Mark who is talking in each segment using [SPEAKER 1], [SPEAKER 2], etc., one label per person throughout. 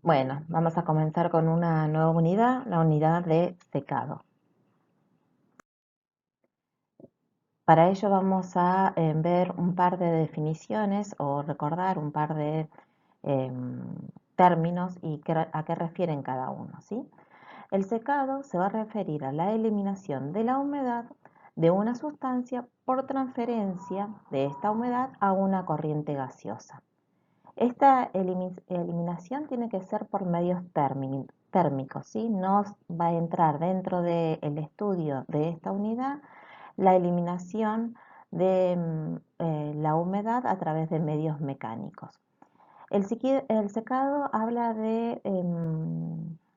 [SPEAKER 1] Bueno, vamos a comenzar con una nueva unidad, la unidad de secado. Para ello vamos a ver un par de definiciones o recordar un par de términos y a qué refieren cada uno, ¿sí? El secado se va a referir a la eliminación de la humedad de una sustancia por transferencia de esta humedad a una corriente gaseosa. Esta eliminación tiene que ser por medios térmicos, ¿sí? No va a entrar dentro del estudio de esta unidad la eliminación de la humedad a través de medios mecánicos. El secado habla de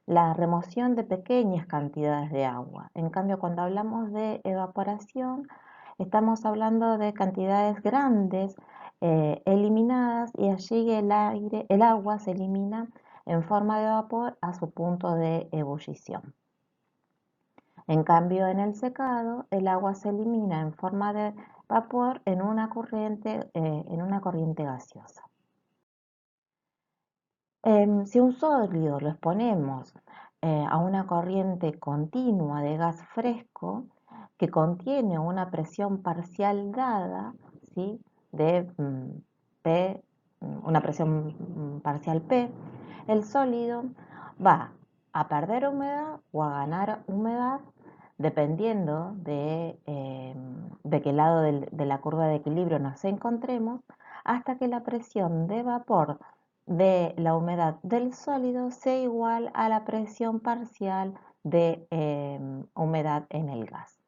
[SPEAKER 1] la remoción de pequeñas cantidades de agua. En cambio, cuando hablamos de evaporación, estamos hablando de cantidades grandes eliminadas y allí el agua se elimina en forma de vapor a su punto de ebullición. En cambio, en el secado, el agua se elimina en forma de vapor en una corriente gaseosa. Si un sólido lo exponemos a una corriente continua de gas fresco que contiene una presión parcial dada, ¿sí? de P, una presión parcial P, el sólido va a perder humedad o a ganar humedad dependiendo de qué lado de la curva de equilibrio nos encontremos, hasta que la presión de vapor de la humedad del sólido sea igual a la presión parcial de humedad en el gas.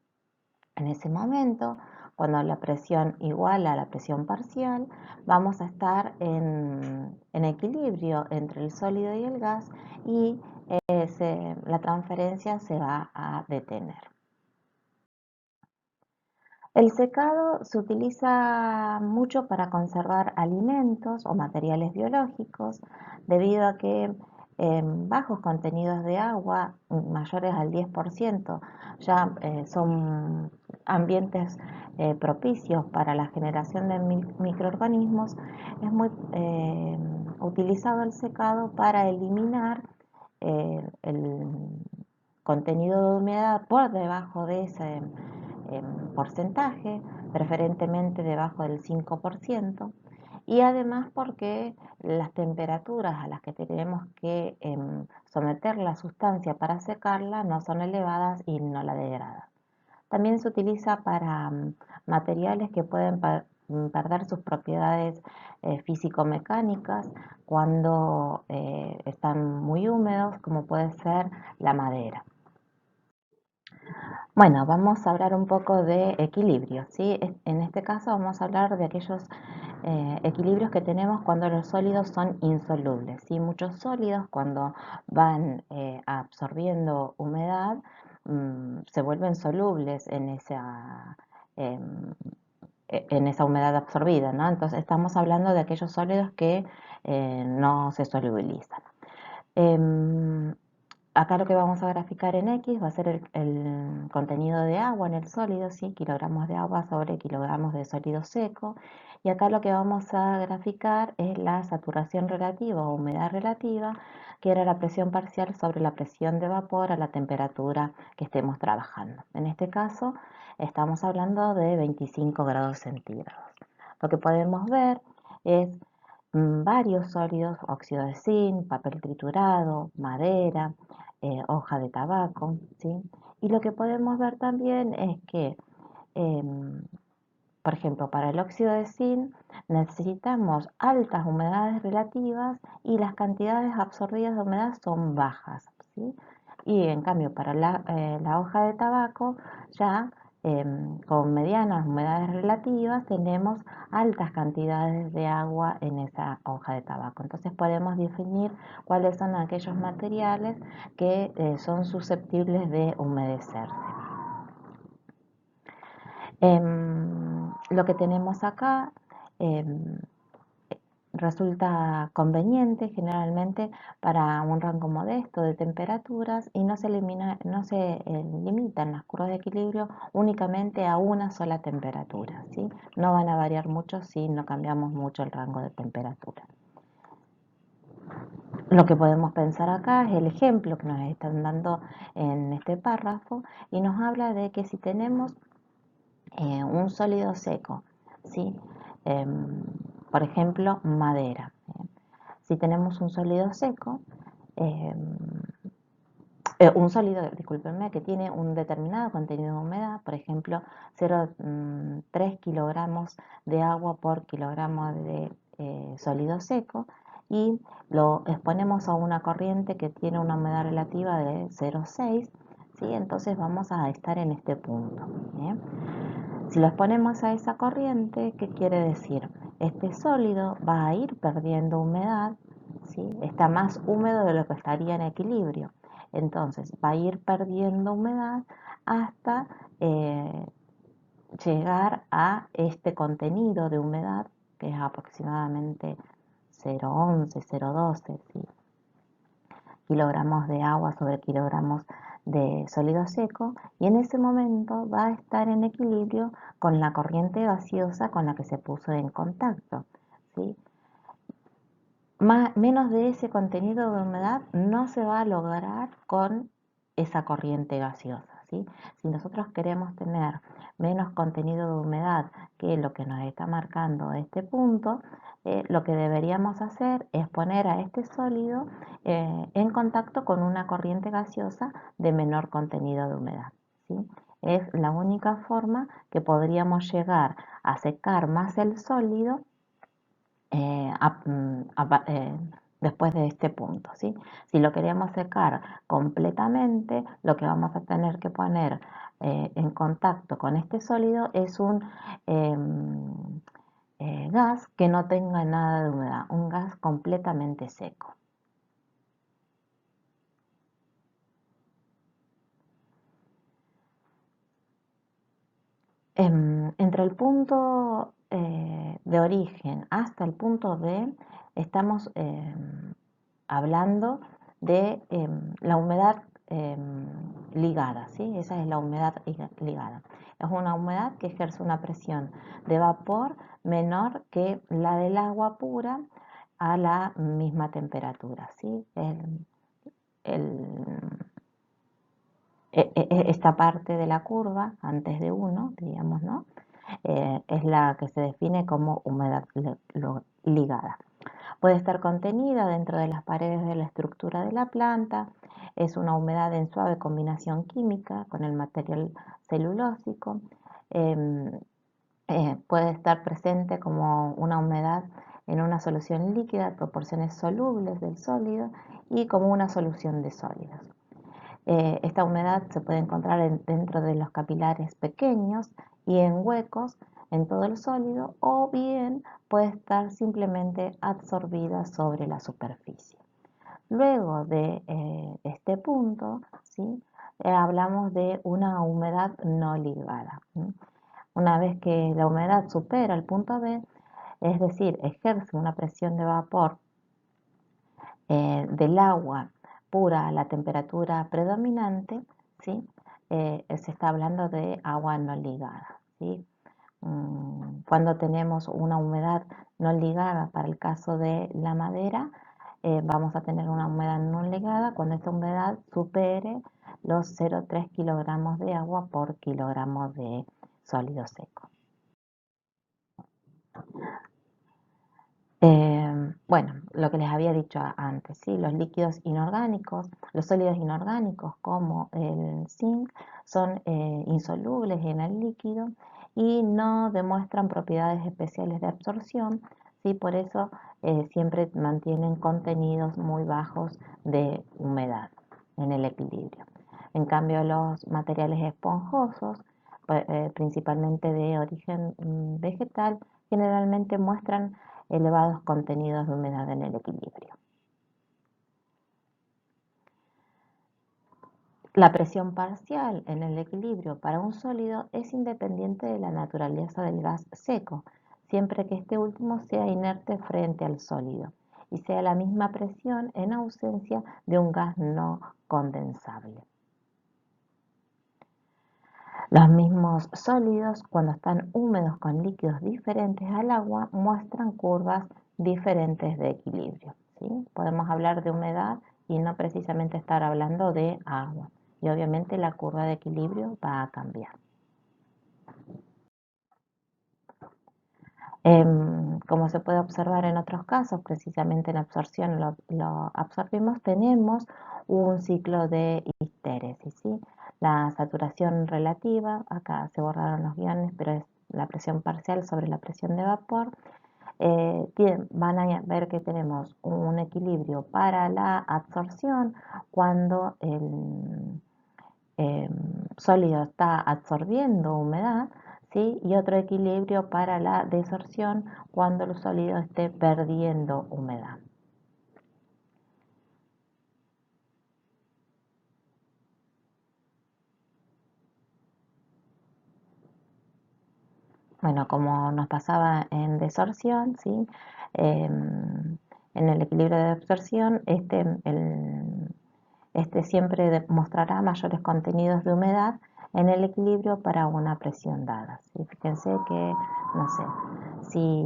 [SPEAKER 1] En ese momento, cuando la presión iguala a la presión parcial, vamos a estar en equilibrio entre el sólido y el gas y la transferencia se va a detener. El secado se utiliza mucho para conservar alimentos o materiales biológicos, debido a que bajos contenidos de agua, mayores al 10%, ya son ambientes propicios para la generación de microorganismos. Es muy utilizado el secado para eliminar el contenido de humedad por debajo de ese porcentaje, preferentemente debajo del 5%, y además porque las temperaturas a las que tenemos que someter la sustancia para secarla no son elevadas y no la degradan. También se utiliza para materiales que pueden perder sus propiedades físico-mecánicas cuando están muy húmedos, como puede ser la madera. Bueno, vamos a hablar un poco de equilibrio, ¿sí? En este caso vamos a hablar de aquellos equilibrios que tenemos cuando los sólidos son insolubles, ¿sí? Muchos sólidos cuando van absorbiendo humedad se vuelven solubles em, en esa humedad absorbida, ¿no? Entonces estamos hablando de aquellos sólidos que no se solubilizan. Acá lo que vamos a graficar en X va a ser el contenido de agua en el sólido, ¿sí? Kilogramos de agua sobre kilogramos de sólido seco. Y acá lo que vamos a graficar es la saturación relativa o humedad relativa, que era la presión parcial sobre la presión de vapor a la temperatura que estemos trabajando. En este caso estamos hablando de 25 grados centígrados. Lo que podemos ver es varios sólidos, óxido de zinc, papel triturado, madera, hoja de tabaco, ¿sí? Y lo que podemos ver también es que, por ejemplo, para el óxido de zinc necesitamos altas humedades relativas y las cantidades absorbidas de humedad son bajas, ¿sí? Y en cambio para la hoja de tabaco ya con medianas humedades relativas tenemos altas cantidades de agua en esa hoja de tabaco. Entonces podemos definir cuáles son aquellos materiales que son susceptibles de humedecerse. Lo que tenemos acá resulta conveniente generalmente para un rango modesto de temperaturas y no se limitan las curvas de equilibrio únicamente a una sola temperatura, ¿sí? No van a variar mucho si no cambiamos mucho el rango de temperatura. Lo que podemos pensar acá es el ejemplo que nos están dando en este párrafo y nos habla de que si tenemos un sólido seco, ¿sí? Por ejemplo, madera. Si tenemos un sólido seco, em, un sólido, discúlpenme, que tiene un determinado contenido de humedad, por ejemplo, 0,3 kilogramos de agua por kilogramo de sólido seco, y lo exponemos a una corriente que tiene una humedad relativa de 0,6, ¿sí? Entonces vamos a estar en este punto. Si lo exponemos a esa corriente, ¿qué quiere decir? Este sólido va a ir perdiendo humedad, ¿sí? Está más húmedo de lo que estaría en equilibrio. Entonces va a ir perdiendo humedad hasta llegar a este contenido de humedad, que es aproximadamente 0,11, 0,12, ¿sí? kilogramos de agua sobre kilogramos de sólido seco, y en ese momento va a estar en equilibrio con la corriente gaseosa con la que se puso en contacto, ¿sí? Menos de ese contenido de humedad no se va a lograr con esa corriente gaseosa, ¿sí? Si nosotros queremos tener menos contenido de humedad que lo que nos está marcando este punto, lo que deberíamos hacer es poner a este sólido en contacto con una corriente gaseosa de menor contenido de humedad, ¿sí? Es la única forma que podríamos llegar a secar más el sólido eh, a- mm, a- eh, después de este punto, ¿sí? Si lo queremos secar completamente, lo que vamos a tener que poner en contacto con este sólido es un gas que no tenga nada de humedad, un gas completamente seco. Entre el punto de origen hasta el punto B estamos hablando de la humedad ligada, ¿sí? Esa es la humedad ligada. Es una humedad que ejerce una presión de vapor menor que la del agua pura a la misma temperatura, ¿sí? El- esta parte de la curva, antes de 1, digamos, ¿no? Es la que se define como humedad ligada. Puede estar contenida dentro de las paredes de la estructura de la planta, es una humedad en suave combinación química con el material celulósico, eh, puede estar presente como una humedad en una solución líquida de proporciones solubles del sólido y como una solución de sólidos. Esta humedad se puede encontrar dentro de los capilares pequeños y en huecos en todo el sólido, o bien puede estar simplemente absorbida sobre la superficie. Luego de este punto, ¿sí? Hablamos de una humedad no ligada. ¿Sí? Una vez que la humedad supera el punto B, es decir, ejerce una presión de vapor del agua pura a la temperatura predominante, ¿sí? Se está hablando de agua no ligada, ¿sí? Cuando tenemos una humedad no ligada, para el caso de la madera, vamos a tener una humedad no ligada cuando esta humedad supere los 0,3 kilogramos de agua por kilogramo de sólido seco. Bueno, lo que les había dicho antes, ¿sí? Los líquidos inorgánicos, los sólidos inorgánicos como el zinc son insolubles en el líquido y no demuestran propiedades especiales de absorción, ¿sí? Por eso siempre mantienen contenidos muy bajos de humedad en el equilibrio. En cambio, los materiales esponjosos, principalmente de origen vegetal, generalmente muestran elevados contenidos de humedad en el equilibrio. La presión parcial en el equilibrio para un sólido es independiente de la naturaleza del gas seco, siempre que este último sea inerte frente al sólido y sea la misma presión en ausencia de un gas no condensable. Los mismos sólidos, cuando están húmedos con líquidos diferentes al agua, muestran curvas diferentes de equilibrio. ¿sí? Podemos hablar de humedad y no precisamente estar hablando de agua. Y obviamente la curva de equilibrio va a cambiar. Como se puede observar en otros casos, precisamente en absorción lo absorbimos, tenemos un ciclo de histéresis, ¿sí? La saturación relativa, acá se borraron los guiones, pero es la presión parcial sobre la presión de vapor. Van a ver que tenemos un equilibrio para la absorción cuando el sólido está absorbiendo humedad, ¿sí? Y otro equilibrio para la desorción cuando el sólido esté perdiendo humedad. Bueno, como nos pasaba en desorción, ¿sí? En el equilibrio de absorción, este siempre mostrará mayores contenidos de humedad en el equilibrio para una presión dada, ¿sí? Fíjense que, no sé, si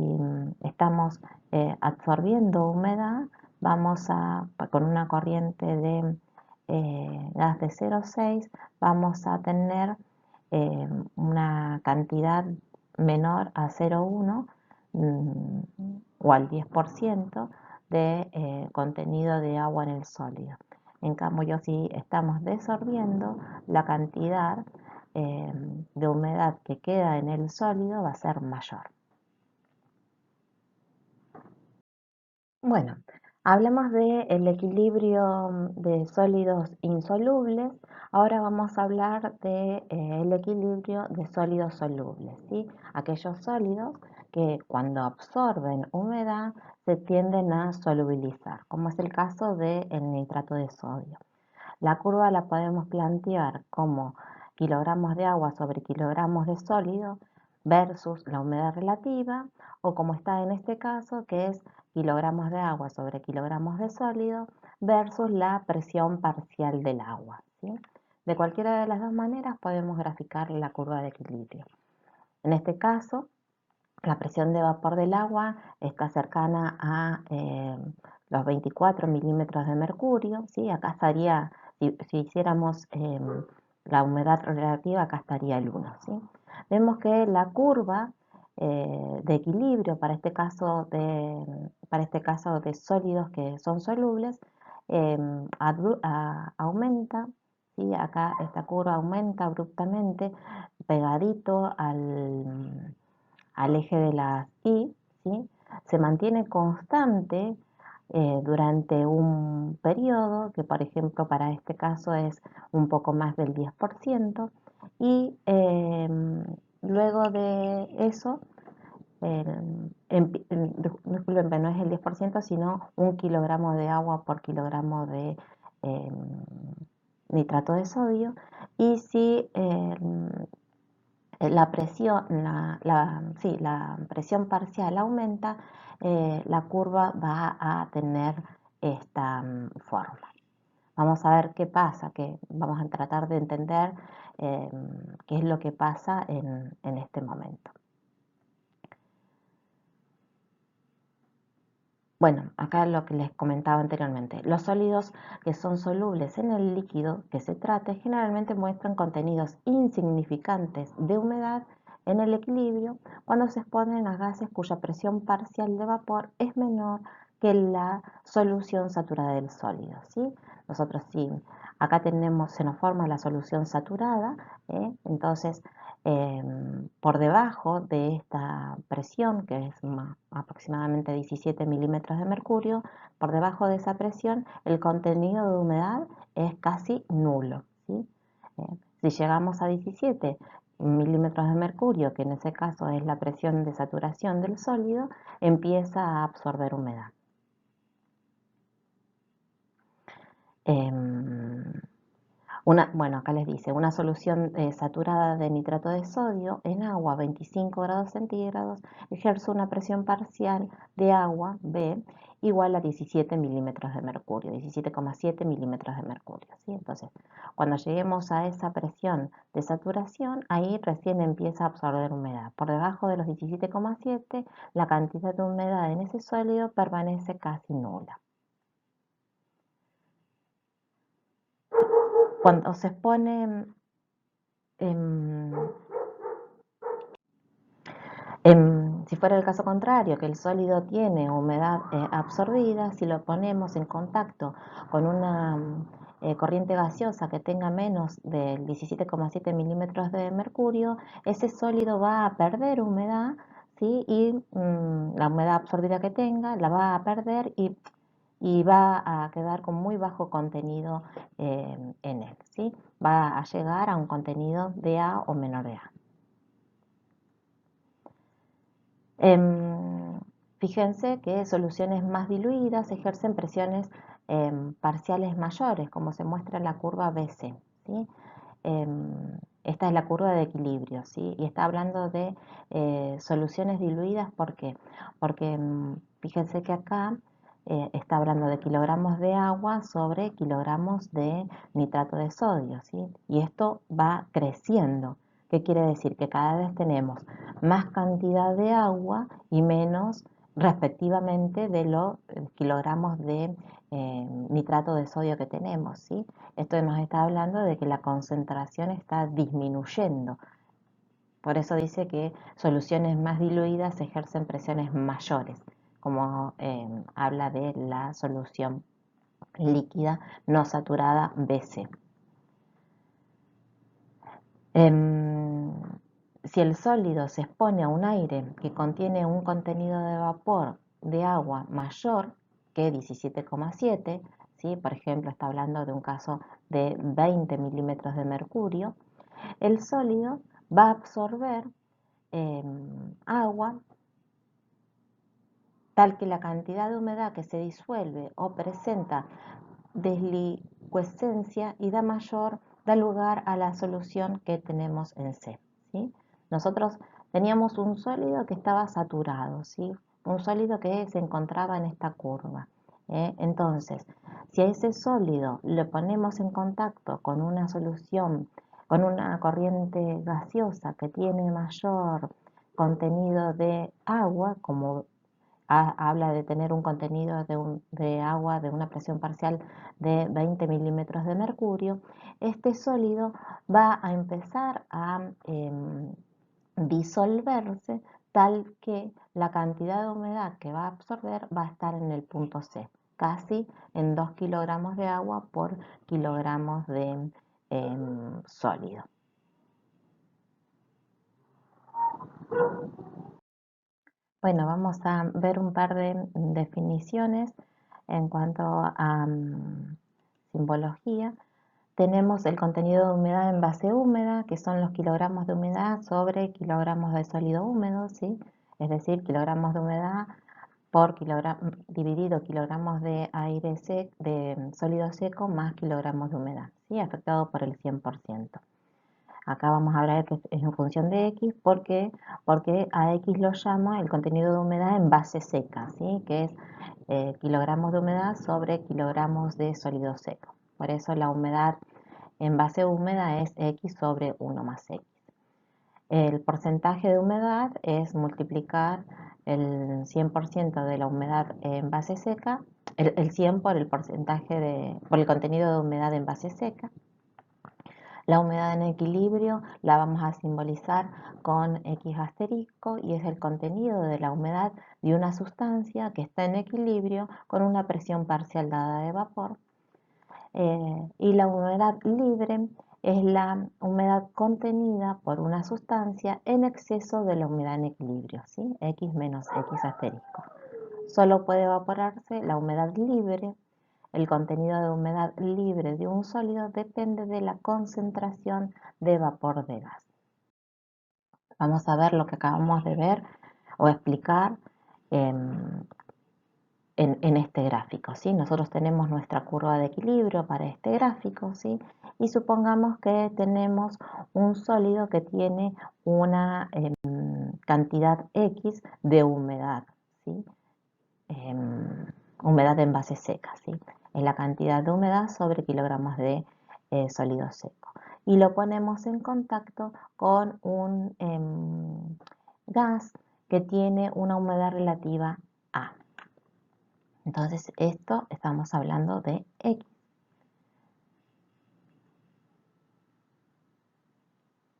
[SPEAKER 1] estamos absorbiendo humedad, con una corriente de gas de 0,6, vamos a tener una cantidad menor a 0,1 o al 10% de contenido de agua en el sólido. En cambio, si estamos desorbiendo, la cantidad de humedad que queda en el sólido va a ser mayor. Bueno, hablemos del equilibrio de sólidos insolubles. Ahora vamos a hablar del equilibrio de sólidos solubles, ¿sí? Aquellos sólidos que cuando absorben humedad se tienden a solubilizar, como es el caso del nitrato de sodio. La curva la podemos plantear como kilogramos de agua sobre kilogramos de sólido versus la humedad relativa, o como está en este caso, que es kilogramos de agua sobre kilogramos de sólido versus la presión parcial del agua, ¿sí? De cualquiera de las dos maneras podemos graficar la curva de equilibrio. En este caso, la presión de vapor del agua está cercana a los 24 milímetros de mercurio, ¿sí? Acá estaría, si hiciéramos la humedad relativa, acá estaría el 1, ¿sí? Vemos que la curva de equilibrio para este caso de sólidos que son solubles aumenta, ¿sí? Acá esta curva aumenta abruptamente pegadito al eje de las Y, ¿sí? Se mantiene constante durante un periodo, que por ejemplo para este caso es un poco más del 10%, y luego de eso, disculpen, no es el 10%, sino 1 kilogramo de agua por kilogramo de eh, nitrato de sodio, y si la presión parcial aumenta, la curva va a tener esta forma. Vamos a ver qué pasa, que vamos a tratar de entender qué es lo que pasa en este momento. Bueno, acá lo que les comentaba anteriormente, los sólidos que son solubles en el líquido que se trate generalmente muestran contenidos insignificantes de humedad en el equilibrio cuando se exponen a gases cuya presión parcial de vapor es menor que la solución saturada del sólido, ¿sí? Nosotros sí, acá se nos forma la solución saturada, entonces por debajo de esta presión, que es aproximadamente 17 milímetros de mercurio, por debajo de esa presión el contenido de humedad es casi nulo, ¿sí? Si llegamos a 17 milímetros de mercurio, que en ese caso es la presión de saturación del sólido, empieza a absorber humedad. Bueno, acá les dice, una solución saturada de nitrato de sodio en agua a 25 grados centígrados ejerce una presión parcial de agua, B, igual a 17 milímetros de mercurio, 17,7 milímetros de mercurio, ¿sí? Entonces, cuando lleguemos a esa presión de saturación, ahí recién empieza a absorber humedad. Por debajo de los 17,7, la cantidad de humedad en ese sólido permanece casi nula. Cuando se expone em, si fuera el caso contrario, que el sólido tiene humedad absorbida, si lo ponemos en contacto con una corriente gaseosa que tenga menos del 17,7 milímetros de mercurio, ese sólido va a perder humedad, ¿sí? Y la humedad absorbida que tenga la va a perder y va a quedar con muy bajo contenido en él, ¿sí? Va a llegar a un contenido de A o menor de A. Fíjense que soluciones más diluidas ejercen presiones parciales mayores, como se muestra en la curva BC, ¿sí? Esta es la curva de equilibrio, ¿sí? Y está hablando de soluciones diluidas, ¿por qué? Porque fíjense que acá está hablando de kilogramos de agua sobre kilogramos de nitrato de sodio, ¿sí? Y esto va creciendo. ¿Qué quiere decir? Que cada vez tenemos más cantidad de agua y menos respectivamente de los kilogramos de nitrato de sodio que tenemos, ¿sí? Esto nos está hablando de que la concentración está disminuyendo. Por eso dice que soluciones más diluidas ejercen presiones mayores, como habla de la solución líquida no saturada BC. Si el sólido se expone a un aire que contiene un contenido de vapor de agua mayor que 17,7, ¿sí? Por ejemplo, está hablando de un caso de 20 milímetros de mercurio, el sólido va a absorber agua tal que la cantidad de humedad que se disuelve o presenta deslicuescencia y da lugar a la solución que tenemos en C, ¿sí? Nosotros teníamos un sólido que estaba saturado, ¿sí? Un sólido que se encontraba en esta curva. Entonces, si a ese sólido le ponemos en contacto con una solución, con una corriente gaseosa que tiene mayor contenido de agua, como habla de tener un contenido de agua de una presión parcial de 20 milímetros de mercurio, este sólido va a empezar a disolverse tal que la cantidad de humedad que va a absorber va a estar en el punto C, casi en 2 kilogramos de agua por kilogramos de sólido. Bueno, vamos a ver un par de definiciones en cuanto a simbología. Tenemos el contenido de humedad en base húmeda, que son los kilogramos de humedad sobre kilogramos de sólido húmedo, ¿sí? Es decir, kilogramos de humedad por dividido kilogramos de aire seco, de sólido seco más kilogramos de humedad, ¿sí? Afectado por el 100%. Acá vamos a hablar que es en función de X porque a X lo llamo el contenido de humedad en base seca, ¿sí? Que es kilogramos de humedad sobre kilogramos de sólido seco. Por eso la humedad en base húmeda es X sobre 1 más X. El porcentaje de humedad es multiplicar el 100% de la humedad en base seca, el 100 por el porcentaje por el contenido de humedad en base seca. La humedad en equilibrio la vamos a simbolizar con X asterisco y es el contenido de la humedad de una sustancia que está en equilibrio con una presión parcial dada de vapor. Y la humedad libre es la humedad contenida por una sustancia en exceso de la humedad en equilibrio, ¿sí? X menos X asterisco. Solo puede evaporarse la humedad libre. El contenido de humedad libre de un sólido depende de la concentración de vapor de gas. Vamos a ver lo que acabamos de ver o explicar en este gráfico, ¿sí? Nosotros tenemos nuestra curva de equilibrio para este gráfico, ¿sí? Y supongamos que tenemos un sólido que tiene una cantidad X de humedad, ¿sí? Humedad en base seca, ¿sí? Es la cantidad de humedad sobre kilogramos de sólido seco. Y lo ponemos en contacto con un gas que tiene una humedad relativa A. Entonces, esto estamos hablando de X.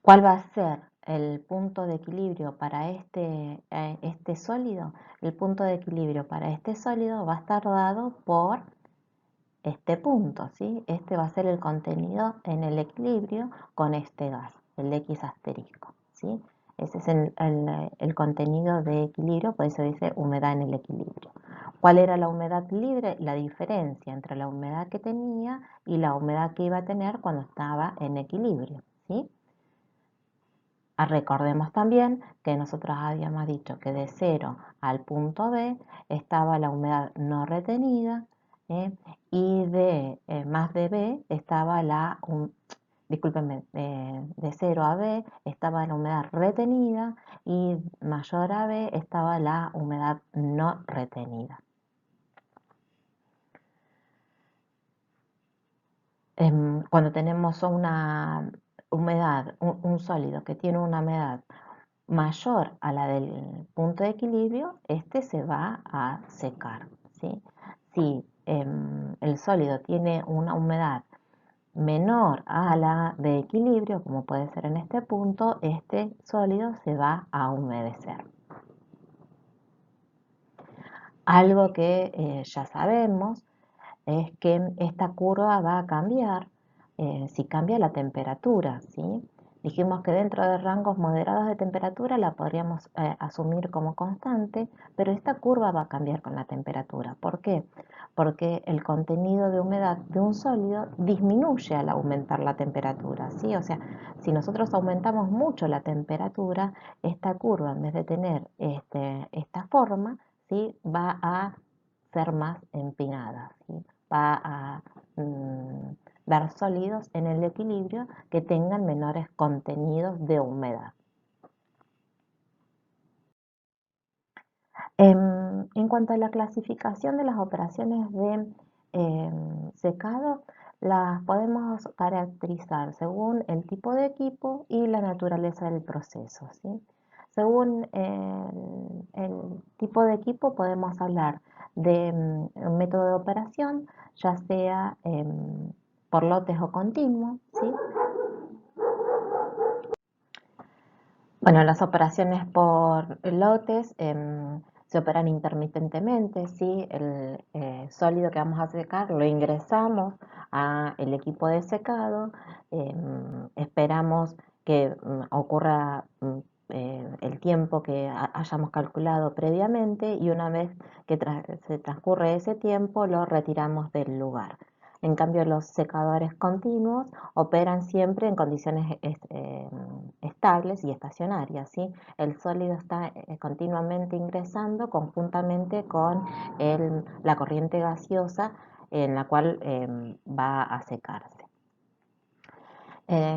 [SPEAKER 1] ¿Cuál va a ser el punto de equilibrio para este sólido? El punto de equilibrio para este sólido va a estar dado por este punto, ¿sí? Este va a ser el contenido en el equilibrio con este gas, el X asterisco, ¿sí? Ese es el contenido de equilibrio, por eso dice humedad en el equilibrio. ¿Cuál era la humedad libre? La diferencia entre la humedad que tenía y la humedad que iba a tener cuando estaba en equilibrio, ¿sí? Recordemos también que nosotros habíamos dicho que de 0 al punto B estaba la humedad no retenida, y más de B estaba discúlpenme, de 0 a B estaba la humedad retenida y mayor a B estaba la humedad no retenida. Cuando tenemos una humedad, un sólido que tiene una humedad mayor a la del punto de equilibrio, este se va a secar, ¿sí? Si el sólido tiene una humedad menor a la de equilibrio, como puede ser en este punto, este sólido se va a humedecer. Algo que ya sabemos es que esta curva va a cambiar si cambia la temperatura, ¿sí? Dijimos que dentro de rangos moderados de temperatura la podríamos asumir como constante, pero esta curva va a cambiar con la temperatura. ¿Por qué? Porque el contenido de humedad de un sólido disminuye al aumentar la temperatura, ¿sí? O sea, si nosotros aumentamos mucho la temperatura, esta curva, en vez de tener esta forma, ¿sí? Va a ser más empinada, ¿sí? Va a dar sólidos en el equilibrio que tengan menores contenidos de humedad. En cuanto a la clasificación de las operaciones de secado, las podemos caracterizar según el tipo de equipo y la naturaleza del proceso, ¿sí? Según el tipo de equipo podemos hablar de un método de operación, ya sea por lotes o continuo, ¿sí? Bueno, las operaciones por lotes se operan intermitentemente, ¿sí? El sólido que vamos a secar lo ingresamos al equipo de secado, esperamos que ocurra el tiempo que hayamos calculado previamente y una vez que se transcurre ese tiempo lo retiramos del lugar. En cambio, los secadores continuos operan siempre en condiciones estables y estacionarias, ¿sí? El sólido está continuamente ingresando conjuntamente con la corriente gaseosa en la cual va a secarse.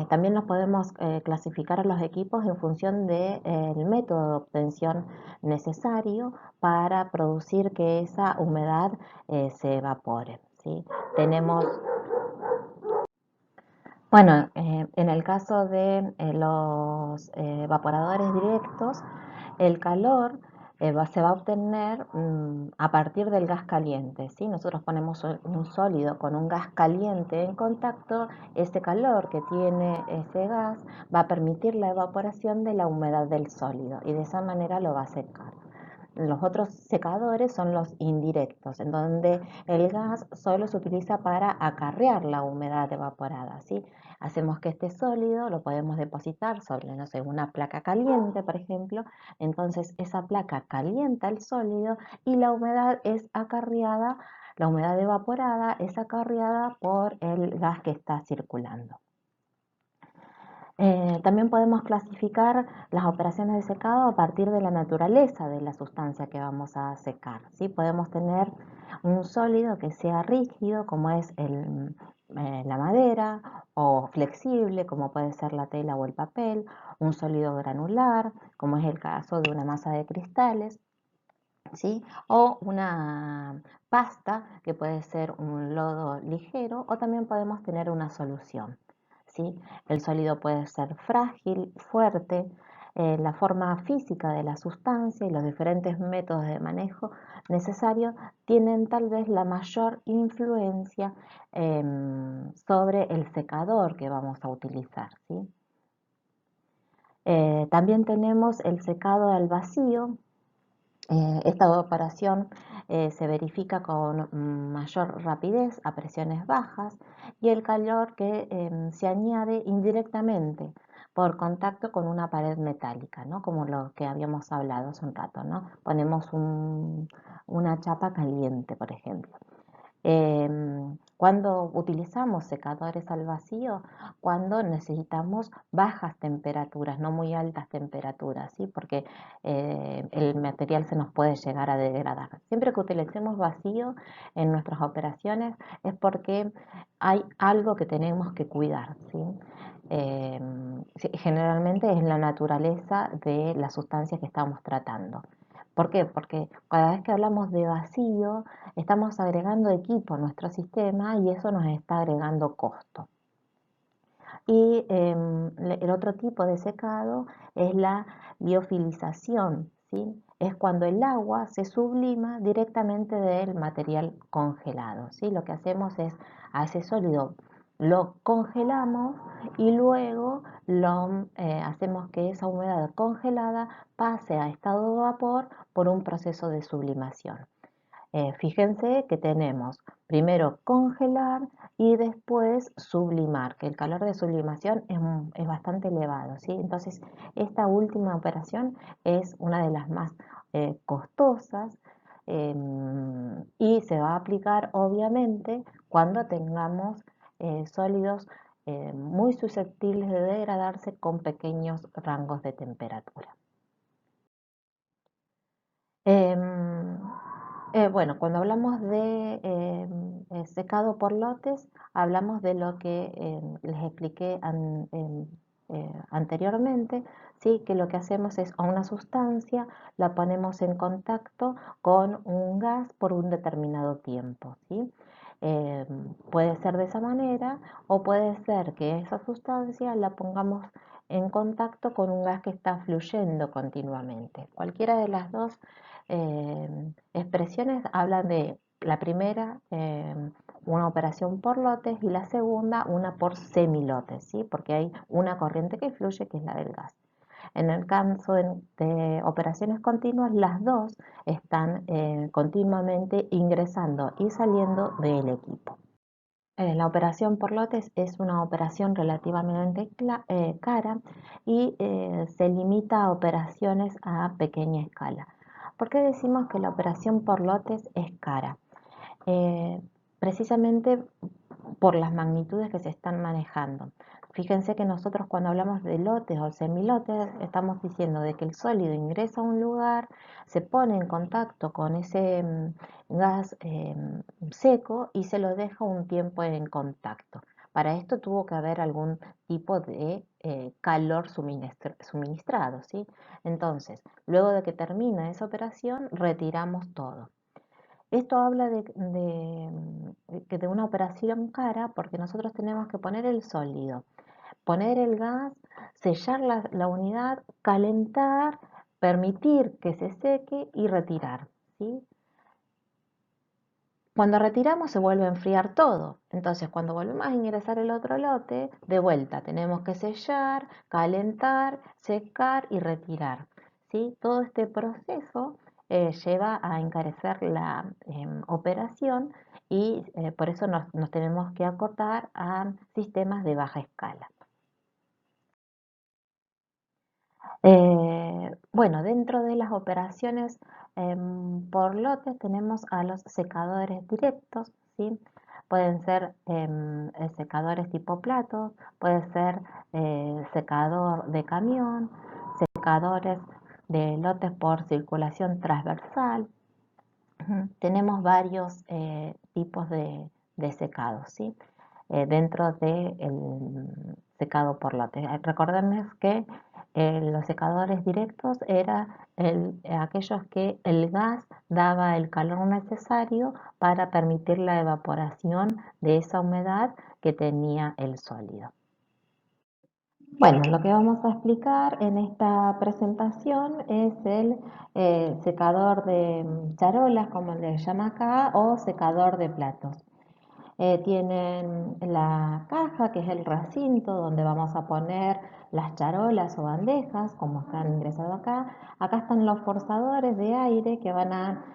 [SPEAKER 1] También los podemos clasificar a los equipos en función del método de obtención necesario para producir que esa humedad se evapore, ¿sí? Tenemos Bueno, en el caso de los evaporadores directos, el calor se va a obtener a partir del gas caliente, ¿sí? Nosotros ponemos un sólido con un gas caliente en contacto, ese calor que tiene ese gas va a permitir la evaporación de la humedad del sólido y de esa manera lo va a secar. Los otros secadores son los indirectos, en donde el gas solo se utiliza para acarrear la humedad evaporada, ¿sí? Hacemos que este sólido lo podemos depositar sobre, no sé, una placa caliente, por ejemplo. Entonces esa placa calienta el sólido y la humedad es acarreada, la humedad evaporada es acarreada por el gas que está circulando. También podemos clasificar las operaciones de secado a partir de la naturaleza de la sustancia que vamos a secar, ¿sí? Podemos tener un sólido que sea rígido, como es la madera, o flexible, como puede ser la tela o el papel, un sólido granular, como es el caso de una masa de cristales, ¿sí? O una pasta, que puede ser un lodo ligero, o también podemos tener una solución, ¿sí? El sólido puede ser frágil, fuerte. La forma física de la sustancia y los diferentes métodos de manejo necesarios tienen tal vez la mayor influencia sobre el secador que vamos a utilizar, ¿sí? También tenemos el secado al vacío. Esta operación se verifica con mayor rapidez a presiones bajas y el calor que se añade indirectamente por contacto con una pared metálica, ¿no? Como lo que habíamos hablado hace un rato, ¿no? Ponemos una chapa caliente, por ejemplo. Cuando utilizamos secadores al vacío, cuando necesitamos bajas temperaturas, no muy altas temperaturas, ¿sí? Porque el material se nos puede llegar a degradar. Siempre que utilicemos vacío en nuestras operaciones es porque hay algo que tenemos que cuidar, ¿sí? Generalmente es la naturaleza de la sustancia que estamos tratando. ¿Por qué? Porque cada vez que hablamos de vacío, estamos agregando equipo a nuestro sistema y eso nos está agregando costo. Y el otro tipo de secado es la liofilización, ¿sí? Es cuando el agua se sublima directamente del material congelado, ¿sí? Lo que hacemos es a ese sólido lo congelamos y luego hacemos que esa humedad congelada pase a estado de vapor por un proceso de sublimación. Fíjense que tenemos primero congelar y después sublimar, que el calor de sublimación es bastante elevado, ¿sí? Entonces, esta última operación es una de las más costosas y se va a aplicar obviamente cuando tengamos sólidos muy susceptibles de degradarse con pequeños rangos de temperatura. Em, bueno, cuando hablamos de secado por lotes, hablamos de lo que les expliqué anteriormente, ¿sí? Que lo que hacemos es a una sustancia la ponemos en contacto con un gas por un determinado tiempo, ¿sí? Puede ser de esa manera o puede ser que esa sustancia la pongamos en contacto con un gas que está fluyendo continuamente. Cualquiera de las dos expresiones hablan de la primera, una operación por lotes y la segunda, una por semilotes, ¿sí? Porque hay una corriente que fluye que es la del gas. En el caso de operaciones continuas, las dos están continuamente ingresando y saliendo del equipo. La operación por lotes es una operación relativamente cara y se limita a operaciones a pequeña escala. ¿Por qué decimos que la operación por lotes es cara? Eh, Precisamente por las magnitudes que se están manejando. Fíjense que nosotros cuando hablamos de lotes o semilotes estamos diciendo de que el sólido ingresa a un lugar, se pone en contacto con ese gas seco y se lo deja un tiempo en contacto. Para esto tuvo que haber algún tipo de calor suministrado, ¿sí? Entonces, luego de que termina esa operación, retiramos todo. Esto habla de una operación cara porque nosotros tenemos que poner el sólido, poner el gas, sellar la unidad, calentar, permitir que se seque y retirar, ¿sí? Cuando retiramos se vuelve a enfriar todo. Entonces, cuando volvemos a ingresar el otro lote, de vuelta tenemos que sellar, calentar, secar y retirar, ¿sí? Todo este proceso lleva a encarecer la operación y por eso nos tenemos que acotar a sistemas de baja escala. Bueno, dentro de las operaciones por lotes tenemos a los secadores directos, ¿sí? Pueden ser secadores tipo plato, puede ser secador de camión, secadores de lotes por circulación transversal. Tenemos varios tipos de secado, ¿sí? Dentro del secado por lotes. Recordemos que los secadores directos eran aquellos que el gas daba el calor necesario para permitir la evaporación de esa humedad que tenía el sólido. Bueno, lo que vamos a explicar en esta presentación es el secador de charolas, como le llama acá, o secador de platos. Tienen la caja, que es el recinto donde vamos a poner las charolas o bandejas, como están ingresados acá. Acá están los forzadores de aire que van a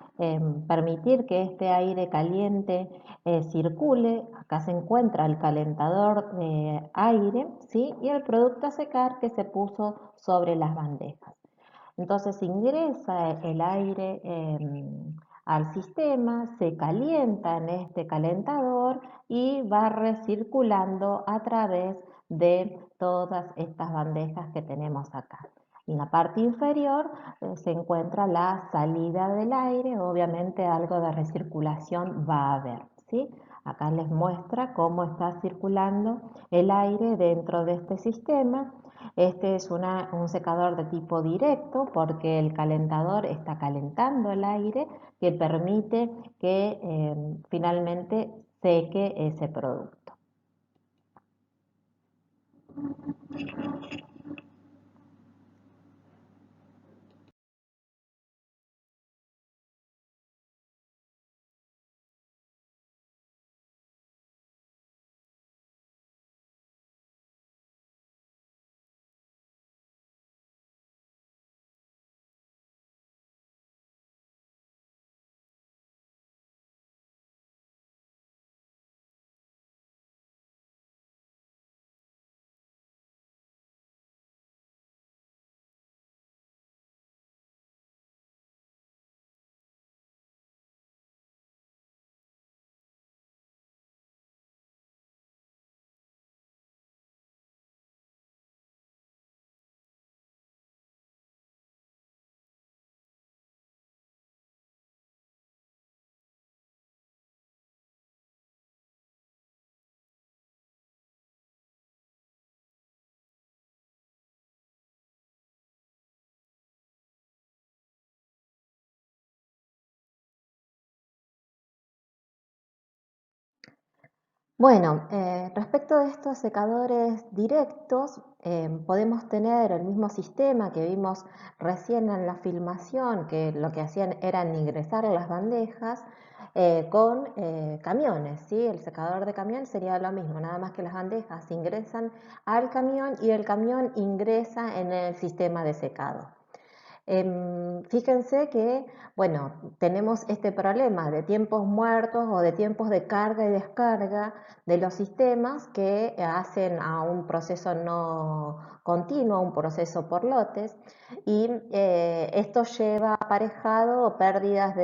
[SPEAKER 1] permitir que este aire caliente circule. Acá se encuentra el calentador de aire, ¿sí? Y el producto a secar que se puso sobre las bandejas. Entonces ingresa el aire al sistema, se calienta en este calentador y va recirculando a través de todas estas bandejas que tenemos acá. En la parte inferior se encuentra la salida del aire, obviamente algo de recirculación va a haber, ¿sí? Acá les muestra cómo está circulando el aire dentro de este sistema. Este es un secador de tipo directo porque el calentador está calentando el aire que permite que finalmente seque ese producto. Bueno, respecto de estos secadores directos, podemos tener el mismo sistema que vimos recién en la filmación, que lo que hacían era ingresar las bandejas con camiones, ¿sí? El secador de camión sería lo mismo, nada más que las bandejas ingresan al camión y el camión ingresa en el sistema de secado. Fíjense que, bueno, tenemos este problema de tiempos muertos o de tiempos de carga y descarga de los sistemas que hacen a un proceso no continuo, un proceso por lotes, y esto lleva aparejado pérdidas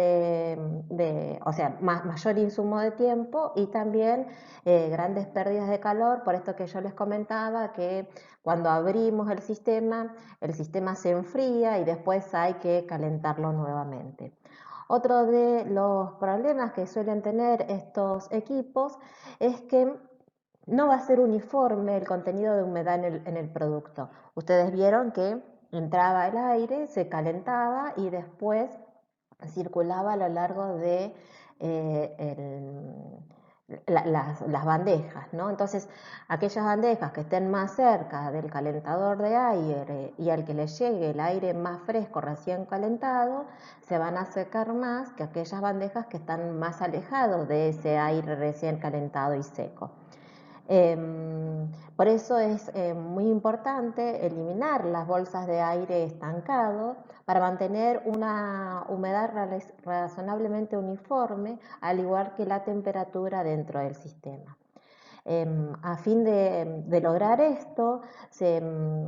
[SPEAKER 1] o sea, mayor insumo de tiempo y también grandes pérdidas de calor, por esto que yo les comentaba que cuando abrimos el sistema se enfría y después hay que calentarlo nuevamente. Otro de los problemas que suelen tener estos equipos es que no va a ser uniforme el contenido de humedad en el producto. Ustedes vieron que entraba el aire, se calentaba y después circulaba a lo largo de las bandejas, ¿no? Entonces, aquellas bandejas que estén más cerca del calentador de aire y al que le llegue el aire más fresco recién calentado, se van a secar más que aquellas bandejas que están más alejados de ese aire recién calentado y seco. Por eso es muy importante eliminar las bolsas de aire estancado para mantener una humedad razonablemente uniforme, al igual que la temperatura dentro del sistema. A fin de lograr esto, se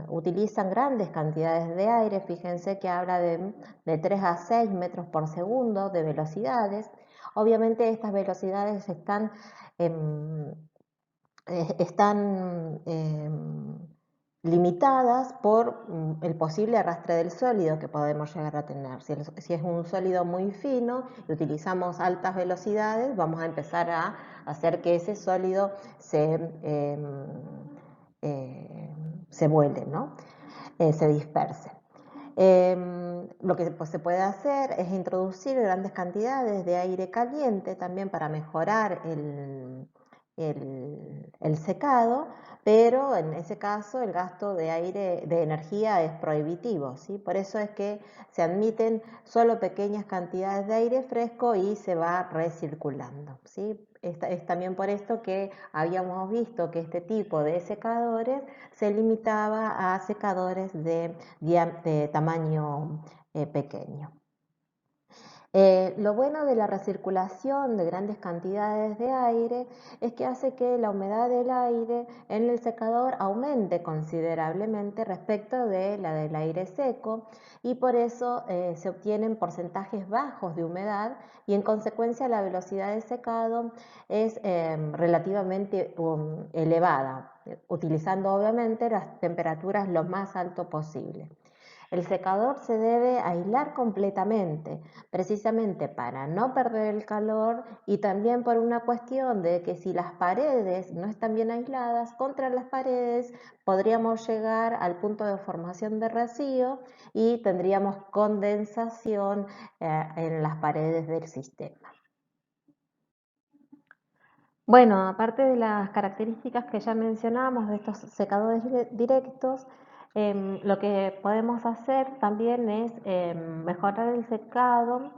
[SPEAKER 1] utilizan grandes cantidades de aire. Fíjense que habla de 3 a 6 metros por segundo de velocidades. Obviamente estas velocidades están limitadas por el posible arrastre del sólido que podemos llegar a tener. Si es un sólido muy fino y utilizamos altas velocidades, vamos a empezar a hacer que ese sólido se vuele, ¿no? Se disperse. Lo que pues, se puede hacer es introducir grandes cantidades de aire caliente también para mejorar el secado, pero en ese caso el gasto de aire, de energía es prohibitivo, ¿sí? Por eso es que se admiten solo pequeñas cantidades de aire fresco y se va recirculando, ¿sí? Es también por esto que habíamos visto que este tipo de secadores se limitaba a secadores de tamaño pequeño. Lo bueno de la recirculación de grandes cantidades de aire es que hace que la humedad del aire en el secador aumente considerablemente respecto de la del aire seco y por eso se obtienen porcentajes bajos de humedad y en consecuencia la velocidad de secado es relativamente elevada, utilizando obviamente las temperaturas lo más alto posible. El secador se debe aislar completamente, precisamente para no perder el calor y también por una cuestión de que si las paredes no están bien aisladas, contra las paredes podríamos llegar al punto de formación de rocío y tendríamos condensación en las paredes del sistema. Bueno, aparte de las características que ya mencionamos de estos secadores directos, lo que podemos hacer también es mejorar el secado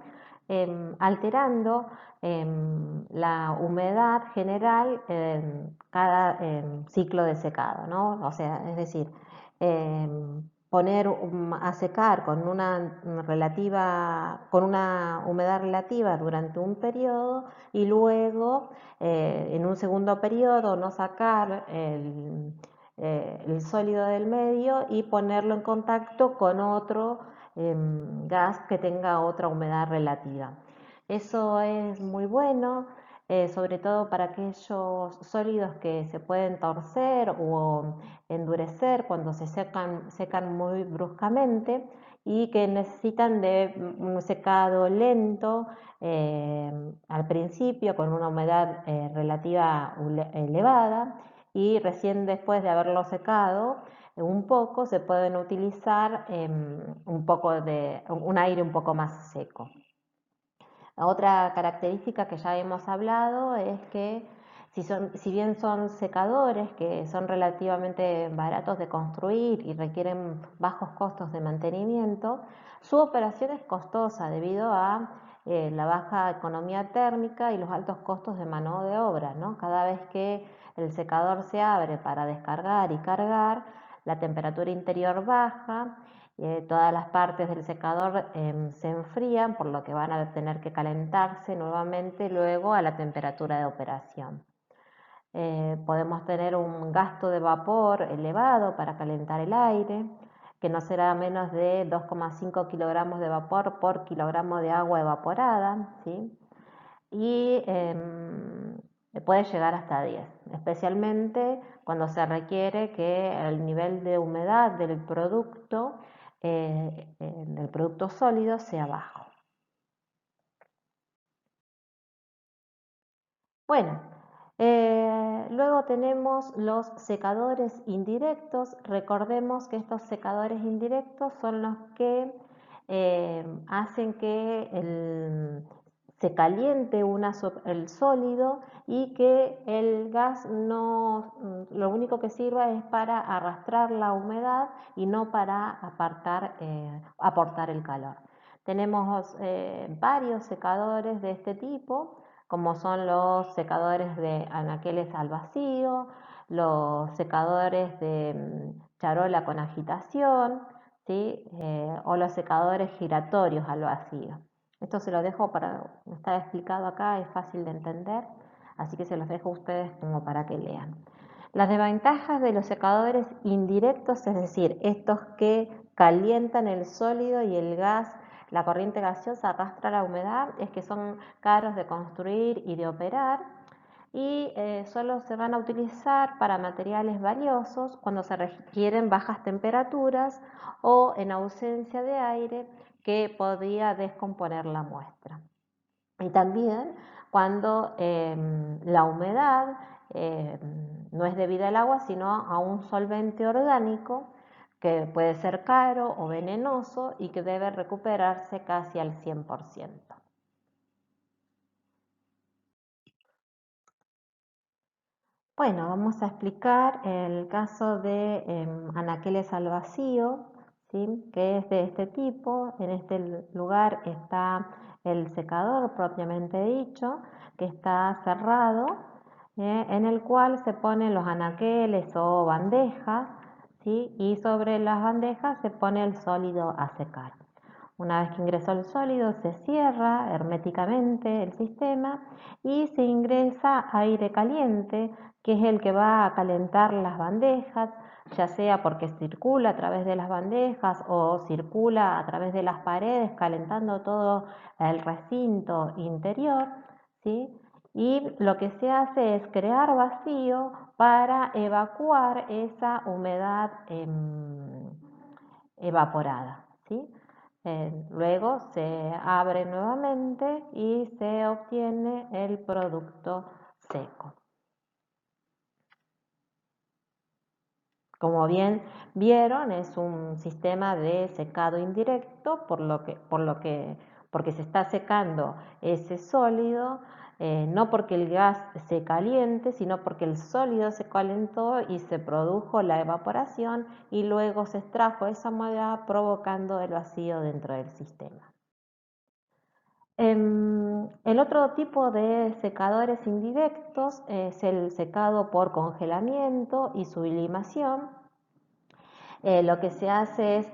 [SPEAKER 1] alterando la humedad general en cada ciclo de secado, ¿no? O sea, es decir, poner a secar con una humedad relativa durante un periodo y luego en un segundo periodo no sacar el sólido del medio y ponerlo en contacto con otro gas que tenga otra humedad relativa. Eso es muy bueno, sobre todo para aquellos sólidos que se pueden torcer o endurecer cuando se secan muy bruscamente y que necesitan de un secado lento al principio con una humedad relativa elevada y recién después de haberlo secado un poco se pueden utilizar un aire un poco más seco. Otra característica que ya hemos hablado es que si bien son secadores que son relativamente baratos de construir y requieren bajos costos de mantenimiento, su operación es costosa debido a la baja economía térmica y los altos costos de mano de obra, ¿no? Cada vez que el secador se abre para descargar y cargar, la temperatura interior baja, todas las partes del secador se enfrían, por lo que van a tener que calentarse nuevamente luego a la temperatura de operación. Podemos tener un gasto de vapor elevado para calentar el aire, que no será menos de 2,5 kilogramos de vapor por kilogramo de agua evaporada, ¿sí? Y puede llegar hasta 10, especialmente cuando se requiere que el nivel de humedad del producto sólido sea bajo. Bueno, luego tenemos los secadores indirectos. Recordemos que estos secadores indirectos son los que hacen que se caliente el sólido y que el gas lo único que sirva es para arrastrar la humedad y no para aportar el calor. Tenemos varios secadores de este tipo, como son los secadores de anaqueles al vacío, los secadores de charola con agitación, ¿sí? O los secadores giratorios al vacío. Esto se lo dejo está explicado acá, es fácil de entender, así que se los dejo a ustedes como para que lean. Las desventajas de los secadores indirectos, es decir, estos que calientan el sólido y el gas, la corriente gaseosa arrastra la humedad, es que son caros de construir y de operar y solo se van a utilizar para materiales valiosos cuando se requieren bajas temperaturas o en ausencia de aire que podría descomponer la muestra. Y también cuando la humedad no es debida al agua, sino a un solvente orgánico que puede ser caro o venenoso y que debe recuperarse casi al 100%. Bueno, vamos a explicar el caso de anaqueles al vacío, ¿sí? Que es de este tipo. En este lugar está el secador propiamente dicho, que está cerrado, en el cual se ponen los anaqueles o bandejas, ¿sí? Y sobre las bandejas se pone el sólido a secar. Una vez que ingresó el sólido, se cierra herméticamente el sistema y se ingresa aire caliente, que es el que va a calentar las bandejas, ya sea porque circula a través de las bandejas o circula a través de las paredes, calentando todo el recinto interior, ¿sí? Y lo que se hace es crear vacío para evacuar esa humedad evaporada, ¿sí? Luego se abre nuevamente y se obtiene el producto seco. Como bien vieron, es un sistema de secado indirecto, porque se está secando ese sólido, no porque el gas se caliente, sino porque el sólido se calentó y se produjo la evaporación y luego se extrajo esa humedad provocando el vacío dentro del sistema. El otro tipo de secadores indirectos es el secado por congelamiento y sublimación. Lo que se hace es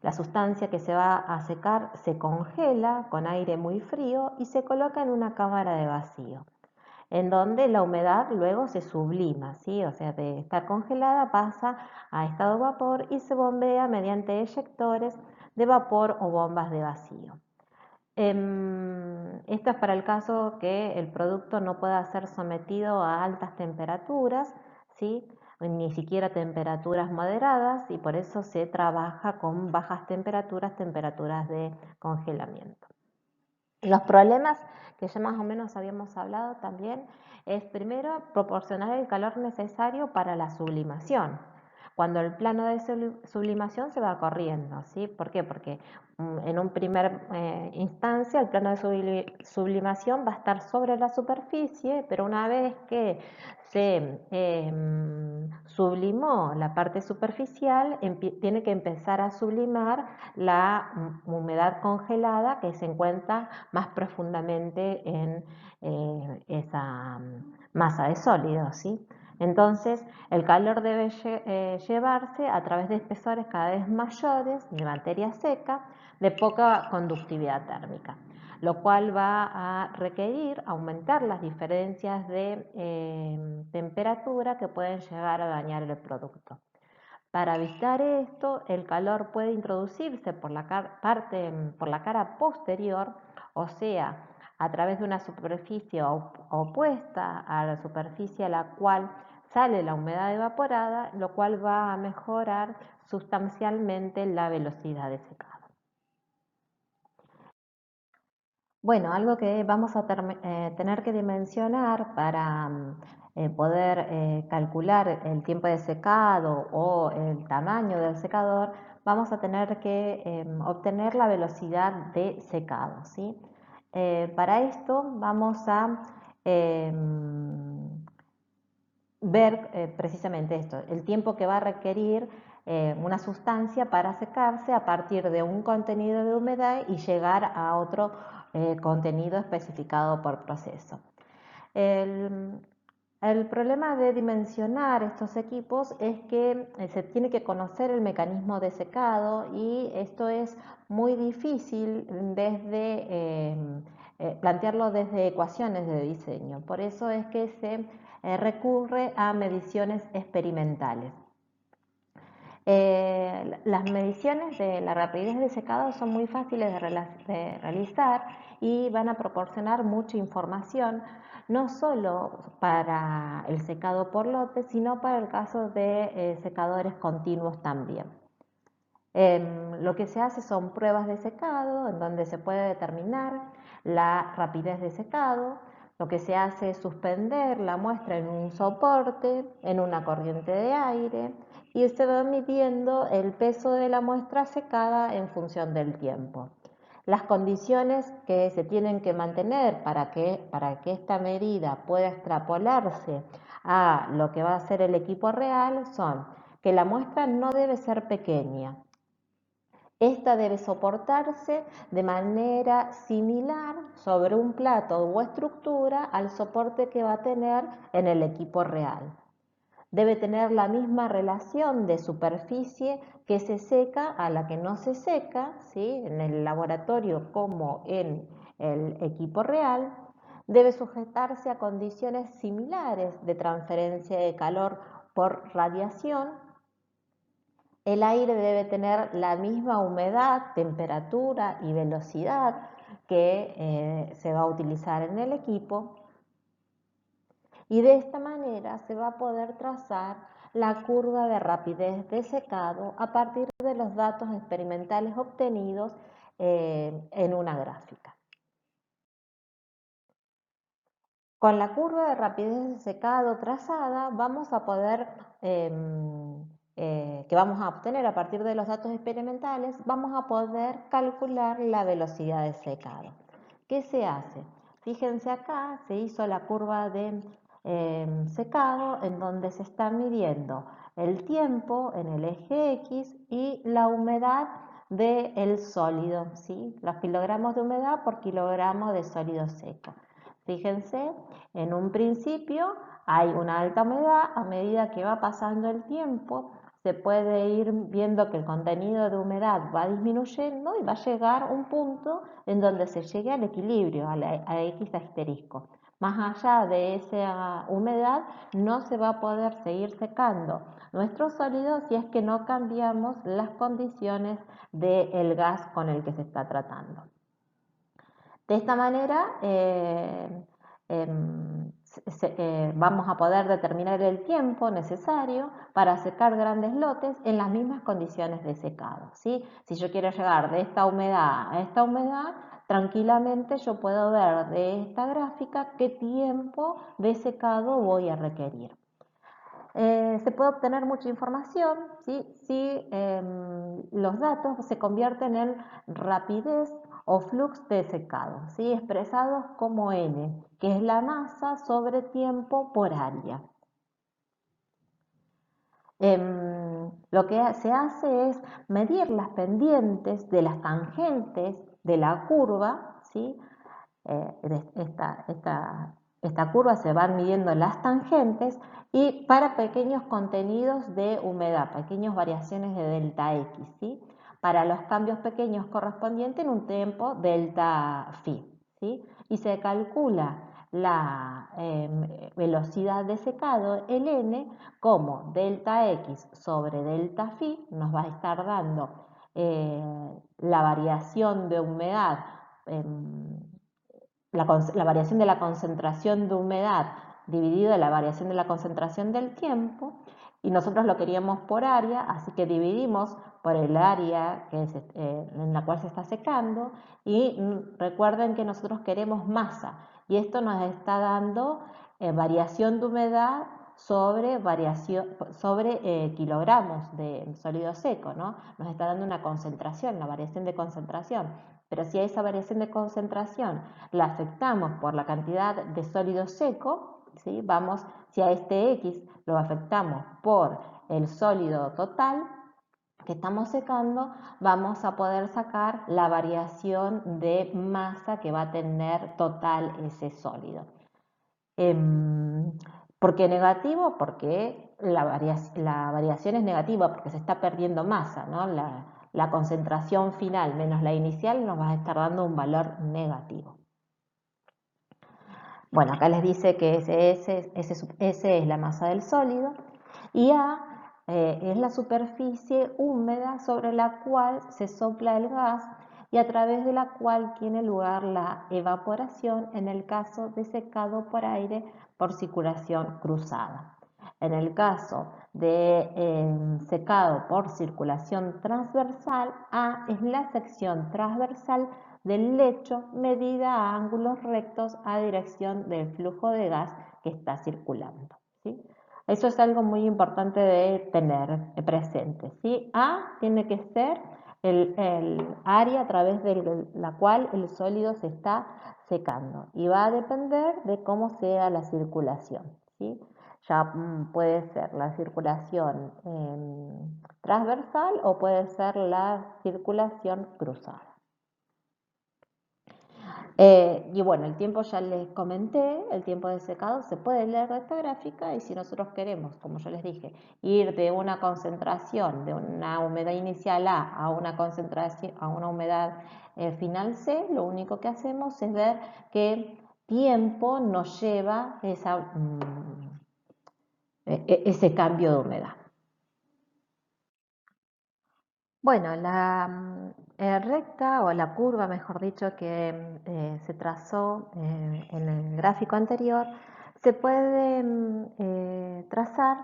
[SPEAKER 1] la sustancia que se va a secar se congela con aire muy frío y se coloca en una cámara de vacío, en donde la humedad luego se sublima, ¿sí? O sea, de estar congelada pasa a estado vapor y se bombea mediante eyectores de vapor o bombas de vacío. Esto es para el caso que el producto no pueda ser sometido a altas temperaturas, ¿sí? Ni siquiera temperaturas moderadas, y por eso se trabaja con bajas temperaturas, temperaturas de congelamiento. Los problemas que ya más o menos habíamos hablado también es primero proporcionar el calor necesario para la sublimación. Cuando el plano de sublimación se va corriendo, ¿sí? ¿Por qué? Porque en un primer instancia el plano de sublimación va a estar sobre la superficie, pero una vez que se sublimó la parte superficial, tiene que empezar a sublimar la humedad congelada que se encuentra más profundamente en esa masa de sólidos, ¿sí? Entonces, el calor debe llevarse a través de espesores cada vez mayores de materia seca de poca conductividad térmica, lo cual va a requerir aumentar las diferencias de temperatura que pueden llegar a dañar el producto. Para evitar esto, el calor puede introducirse por la cara posterior, o sea, a través de una superficie opuesta a la superficie a la cual sale la humedad evaporada, lo cual va a mejorar sustancialmente la velocidad de secado. Bueno, algo que vamos a tener que dimensionar para poder calcular el tiempo de secado o el tamaño del secador, vamos a tener que obtener la velocidad de secado, ¿sí? Para esto vamos a ver precisamente esto, el tiempo que va a requerir una sustancia para secarse a partir de un contenido de humedad y llegar a otro contenido especificado por proceso. El, el problema de dimensionar estos equipos es que se tiene que conocer el mecanismo de secado y esto es muy difícil plantearlo desde ecuaciones de diseño. Por eso es que se recurre a mediciones experimentales. Las mediciones de la rapidez de secado son muy fáciles de realizar y van a proporcionar mucha información, no solo para el secado por lote, sino para el caso de secadores continuos también. Lo que se hace son pruebas de secado en donde se puede determinar la rapidez de secado. Lo que se hace es suspender la muestra en un soporte, en una corriente de aire, y se va midiendo el peso de la muestra secada en función del tiempo. Las condiciones que se tienen que mantener para que esta medida pueda extrapolarse a lo que va a hacer el equipo real son que la muestra no debe ser pequeña. Esta debe soportarse de manera similar sobre un plato o estructura al soporte que va a tener en el equipo real. Debe tener la misma relación de superficie que se seca a la que no se seca, ¿sí? En el laboratorio como en el equipo real. Debe sujetarse a condiciones similares de transferencia de calor por radiación. El aire debe tener la misma humedad, temperatura y velocidad que se va a utilizar en el equipo. Y de esta manera se va a poder trazar la curva de rapidez de secado a partir de los datos experimentales obtenidos en una gráfica. Con la curva de rapidez de secado trazada vamos a poder, que vamos a obtener a partir de los datos experimentales, vamos a poder calcular la velocidad de secado. ¿Qué se hace? Fíjense acá, se hizo la curva de secado en donde se está midiendo el tiempo en el eje X y la humedad del sólido, ¿sí? Los kilogramos de humedad por kilogramo de sólido seco. Fíjense, en un principio hay una alta humedad, a medida que va pasando el tiempo se puede ir viendo que el contenido de humedad va disminuyendo y va a llegar un punto en donde se llegue al equilibrio, a X asterisco. Más allá de esa humedad no se va a poder seguir secando nuestro sólido si es que no cambiamos las condiciones del gas con el que se está tratando. De esta manera vamos a poder determinar el tiempo necesario para secar grandes lotes en las mismas condiciones de secado, ¿sí? Si yo quiero llegar de esta humedad a esta humedad, tranquilamente yo puedo ver de esta gráfica qué tiempo de secado voy a requerir. Se puede obtener mucha información, ¿sí? Si los datos se convierten en rapidez o flux de secado, ¿sí? Expresados como N, que es la masa sobre tiempo por área. Lo que se hace es medir las pendientes de las tangentes de la curva, ¿sí? Esta curva se van midiendo las tangentes y para pequeños contenidos de humedad, pequeñas variaciones de delta X, ¿sí? Para los cambios pequeños correspondientes en un tiempo delta phi, ¿sí? Y se calcula la velocidad de secado, el n, como delta X sobre delta phi, nos va a estar dando la variación de humedad, la variación de la concentración de humedad dividido la variación de la concentración del tiempo, y nosotros lo queríamos por área, así que dividimos por el área en la cual se está secando, y recuerden que nosotros queremos masa, y esto nos está dando variación de humedad sobre kilogramos de sólido seco, ¿no? Nos está dando una concentración, la variación de concentración. Pero si a esa variación de concentración la afectamos por la cantidad de sólido seco, ¿sí? Si a este X lo afectamos por el sólido total que estamos secando, vamos a poder sacar la variación de masa que va a tener total ese sólido. ¿Por qué negativo? Porque la variación es negativa, porque se está perdiendo masa, ¿no? La concentración final menos la inicial nos va a estar dando un valor negativo. Bueno, acá les dice que S es la masa del sólido y A es la superficie húmeda sobre la cual se sopla el gas y a través de la cual tiene lugar la evaporación en el caso de secado por aire por circulación cruzada. En el caso de secado por circulación transversal, A es la sección transversal del lecho medida a ángulos rectos a dirección del flujo de gas que está circulando, ¿sí? Eso es algo muy importante de tener presente, ¿sí? A tiene que ser el área a través de la cual el sólido se está secando y va a depender de cómo sea la circulación, ¿sí? Ya puede ser la circulación transversal o puede ser la circulación cruzada. Y bueno, el tiempo ya les comenté, el tiempo de secado se puede leer de esta gráfica y si nosotros queremos, como yo les dije, ir de una concentración, de una humedad inicial a una concentración, a una humedad final C, lo único que hacemos es ver qué tiempo nos lleva ese cambio de humedad. Bueno, la recta o la curva, mejor dicho, que se trazó en el gráfico anterior, se puede trazar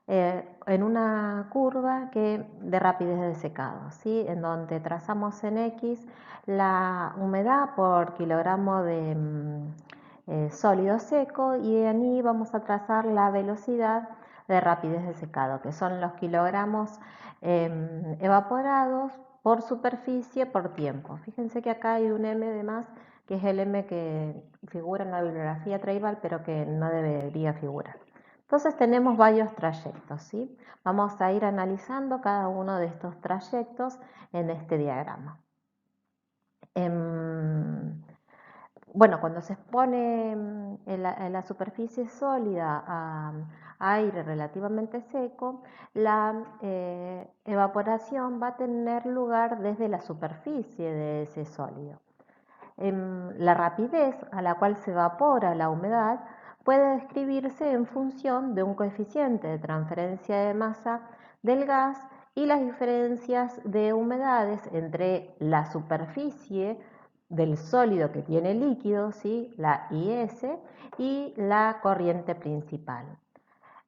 [SPEAKER 1] en una curva de rapidez de secado, ¿sí? En donde trazamos en X la humedad por kilogramo de sólido seco y en Y vamos a trazar la velocidad de rapidez de secado, que son los kilogramos evaporados por superficie por tiempo. Fíjense que acá hay un M de más, que es el M que figura en la bibliografía Tribal, pero que no debería figurar. Entonces tenemos varios trayectos, ¿sí? Vamos a ir analizando cada uno de estos trayectos en este diagrama. Bueno, cuando se expone en la superficie sólida a aire relativamente seco, la evaporación va a tener lugar desde la superficie de ese sólido. La rapidez a la cual se evapora la humedad puede describirse en función de un coeficiente de transferencia de masa del gas y las diferencias de humedades entre la superficie del sólido que tiene líquido, ¿sí? La IS, y la corriente principal.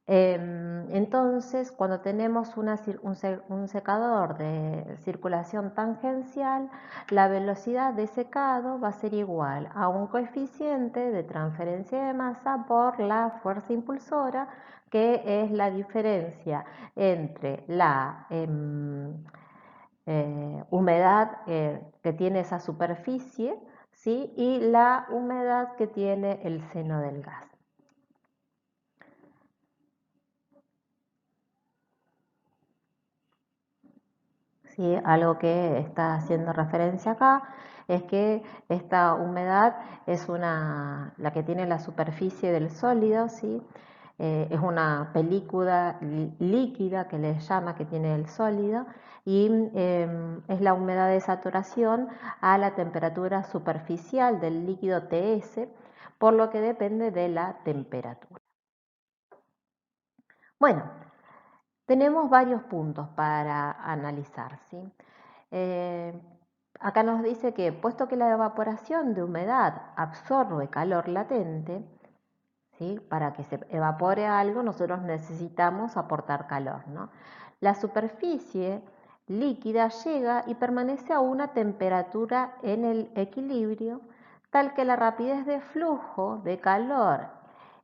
[SPEAKER 1] Entonces, cuando tenemos un secador de circulación tangencial, la velocidad de secado va a ser igual a un coeficiente de transferencia de masa por la fuerza impulsora, que es la diferencia entre la humedad que tiene esa superficie, ¿sí? Y la humedad que tiene el seno del gas. ¿Sí? Algo que está haciendo referencia acá es que esta humedad es la que tiene la superficie del sólido, ¿sí? Es una película líquida que les llama que tiene el sólido y es la humedad de saturación a la temperatura superficial del líquido TS, por lo que depende de la temperatura. Bueno, tenemos varios puntos para analizar, ¿sí? Eh, Acá nos dice que puesto que la evaporación de humedad absorbe calor latente, ¿sí? Para que se evapore algo nosotros necesitamos aportar calor, ¿no? La superficie líquida llega y permanece a una temperatura en el equilibrio tal que la rapidez de flujo de calor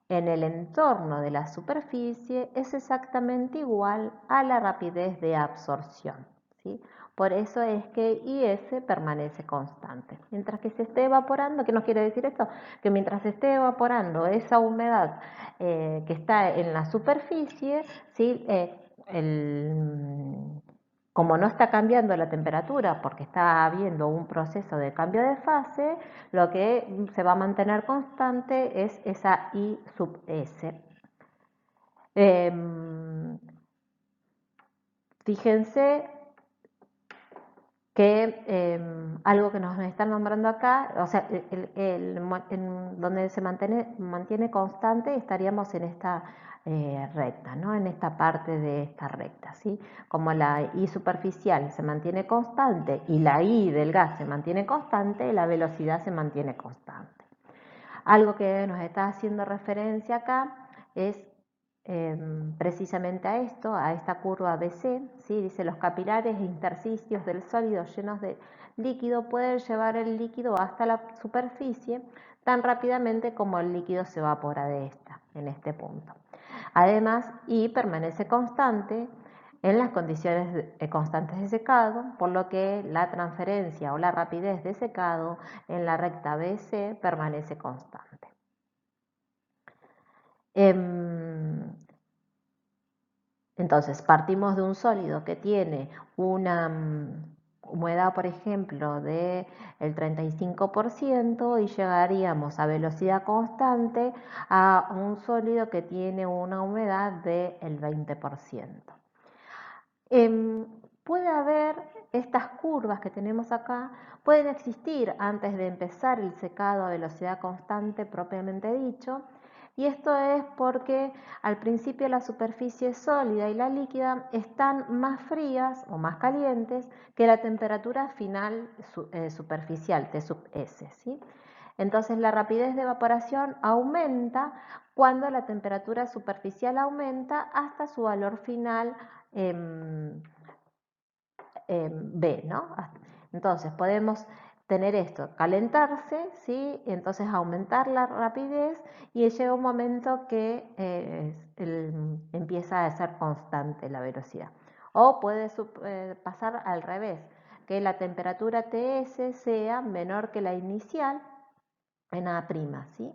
[SPEAKER 1] en el entorno de la superficie es exactamente igual a la rapidez de absorción, ¿sí? Por eso es que IS permanece constante. Mientras que se esté evaporando, ¿qué nos quiere decir esto? Que mientras se esté evaporando esa humedad que está en la superficie, ¿sí? Como no está cambiando la temperatura porque está habiendo un proceso de cambio de fase, lo que se va a mantener constante es esa I sub S. Fíjense que algo que nos están nombrando acá, o sea, donde se mantiene constante, estaríamos en esta recta, ¿no? En esta parte de esta recta, ¿sí? Como la I superficial se mantiene constante y la I del gas se mantiene constante, la velocidad se mantiene constante. Algo que nos está haciendo referencia acá es precisamente a esto, a esta curva BC, ¿sí? Dice los capilares e intersticios del sólido llenos de líquido pueden llevar el líquido hasta la superficie tan rápidamente como el líquido se evapora de esta, en este punto. Además, I permanece constante en las condiciones constantes de secado, por lo que la transferencia o la rapidez de secado en la recta BC permanece constante. Entonces, partimos de un sólido que tiene una humedad, por ejemplo, del 35% y llegaríamos a velocidad constante a un sólido que tiene una humedad del 20%. Puede haber estas curvas que tenemos acá, pueden existir antes de empezar el secado a velocidad constante propiamente dicho, y esto es porque al principio la superficie sólida y la líquida están más frías o más calientes que la temperatura final superficial, T sub S, ¿sí? Entonces la rapidez de evaporación aumenta cuando la temperatura superficial aumenta hasta su valor final B, ¿no? Entonces podemos tener esto, calentarse, ¿sí? Y entonces aumentar la rapidez y llega un momento que empieza a ser constante la velocidad. O puede pasar al revés, que la temperatura TS sea menor que la inicial en A', ¿sí?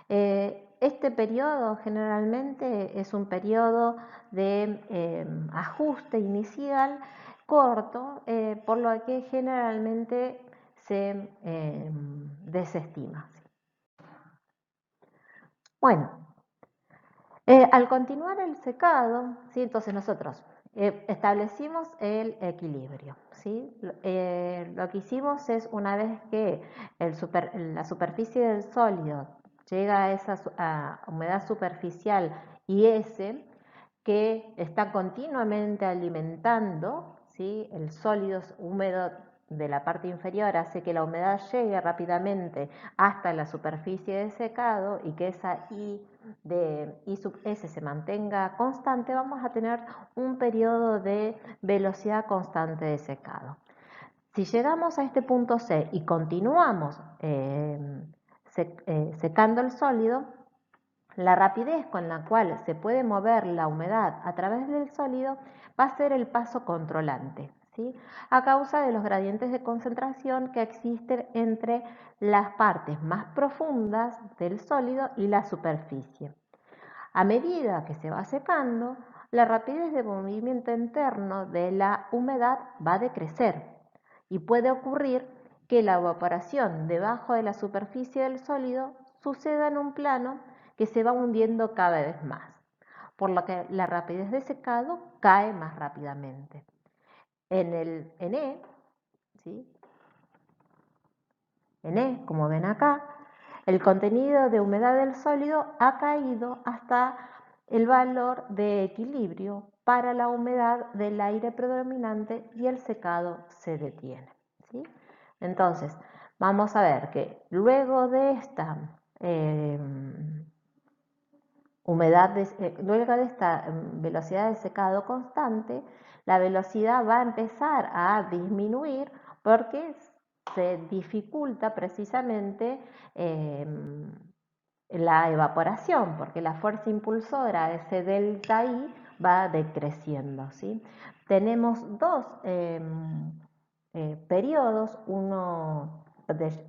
[SPEAKER 1] Este periodo generalmente es un periodo de ajuste inicial corto, por lo que generalmente se desestima. Bueno, al continuar el secado, ¿sí? Entonces nosotros establecimos el equilibrio. ¿Sí? Lo que hicimos es, una vez que la superficie del sólido llega a esa humedad superficial y S, que está continuamente alimentando, ¿sí? El sólido húmedo de la parte inferior hace que la humedad llegue rápidamente hasta la superficie de secado y que esa I de I sub S se mantenga constante, vamos a tener un periodo de velocidad constante de secado. Si llegamos a este punto C y continuamos secando el sólido, la rapidez con la cual se puede mover la humedad a través del sólido va a ser el paso controlante, ¿sí? A causa de los gradientes de concentración que existen entre las partes más profundas del sólido y la superficie. A medida que se va secando, la rapidez de movimiento interno de la humedad va a decrecer y puede ocurrir que la evaporación debajo de la superficie del sólido suceda en un plano que se va hundiendo cada vez más, por lo que la rapidez de secado cae más rápidamente. En E, ¿sí? En E, como ven acá, el contenido de humedad del sólido ha caído hasta el valor de equilibrio para la humedad del aire predominante y el secado se detiene, ¿sí? Entonces, vamos a ver que luego de esta luego de esta velocidad de secado constante, la velocidad va a empezar a disminuir porque se dificulta precisamente la evaporación, porque la fuerza impulsora, ese delta I, va decreciendo, ¿sí? Tenemos dos periodos, uno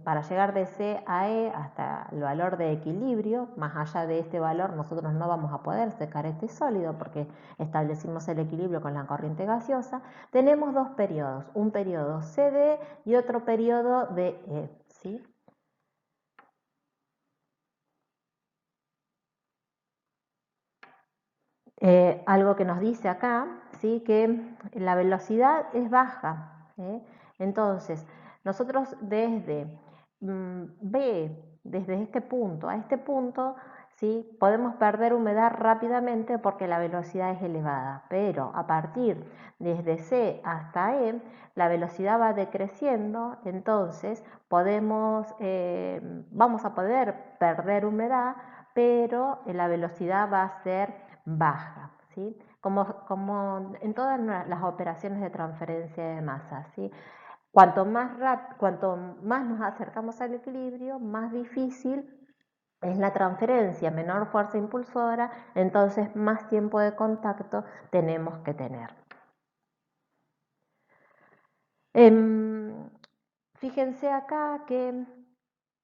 [SPEAKER 1] para llegar de C a E hasta el valor de equilibrio. Más allá de este valor nosotros no vamos a poder secar este sólido porque establecimos el equilibrio con la corriente gaseosa. Tenemos dos periodos, un periodo CD y otro periodo de E, ¿sí? Algo que nos dice acá, ¿sí? Que la velocidad es baja. Entonces, nosotros desde B, desde este punto a este punto, ¿sí? Podemos perder humedad rápidamente porque la velocidad es elevada, pero a partir desde C hasta E, la velocidad va decreciendo, entonces vamos a poder perder humedad, pero la velocidad va a ser baja, ¿sí? Como en todas las operaciones de transferencia de masa, ¿sí? Cuanto más nos acercamos al equilibrio, más difícil es la transferencia, menor fuerza impulsora, entonces más tiempo de contacto tenemos que tener. Fíjense acá que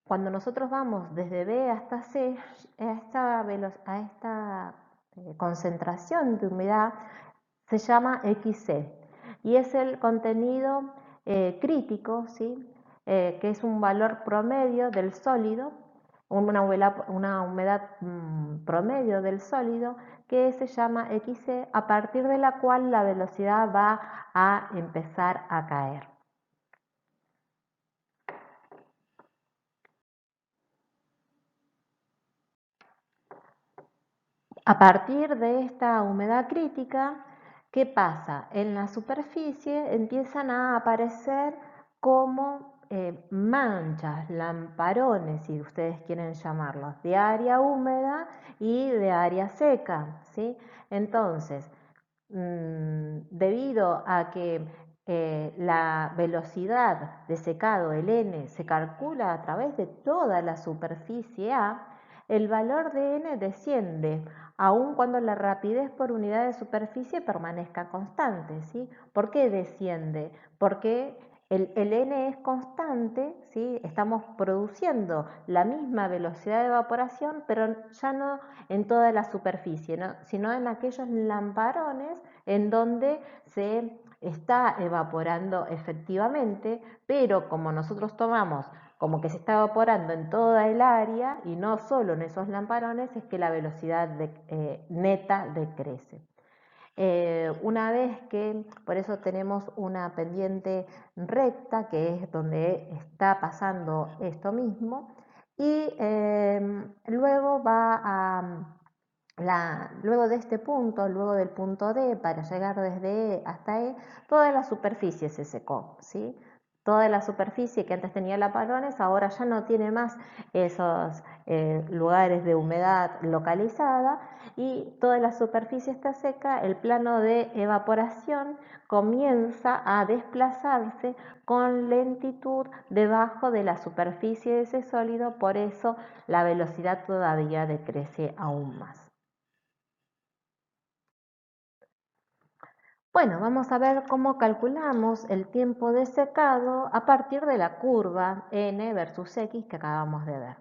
[SPEAKER 1] cuando nosotros vamos desde B hasta C, a esta concentración de humedad se llama XC y es el contenido crítico, ¿sí? Que es un valor promedio del sólido, una humedad promedio del sólido que se llama XC, a partir de la cual la velocidad va a empezar a caer. A partir de esta humedad crítica, ¿qué pasa? En la superficie empiezan a aparecer como manchas, lamparones, si ustedes quieren llamarlos, de área húmeda y de área seca, ¿sí? Entonces, debido a que la velocidad de secado, el n, se calcula a través de toda la superficie A, el valor de n desciende, aun cuando la rapidez por unidad de superficie permanezca constante, ¿sí? ¿Por qué desciende? Porque el n es constante, ¿sí? Estamos produciendo la misma velocidad de evaporación, pero ya no en toda la superficie, ¿no? Sino en aquellos lamparones en donde se está evaporando efectivamente, pero como nosotros tomamos como que se está evaporando en toda el área y no solo en esos lamparones, es que la velocidad neta decrece. Una vez que, por eso tenemos una pendiente recta, que es donde está pasando esto mismo, y luego va a... luego de este punto, luego del punto D, para llegar desde E hasta E, toda la superficie se secó, ¿sí? Toda la superficie que antes tenía lamparones, ahora ya no tiene más esos lugares de humedad localizada y toda la superficie está seca, el plano de evaporación comienza a desplazarse con lentitud debajo de la superficie de ese sólido, por eso la velocidad todavía decrece aún más. Bueno, vamos a ver cómo calculamos el tiempo de secado a partir de la curva n versus x que acabamos de ver.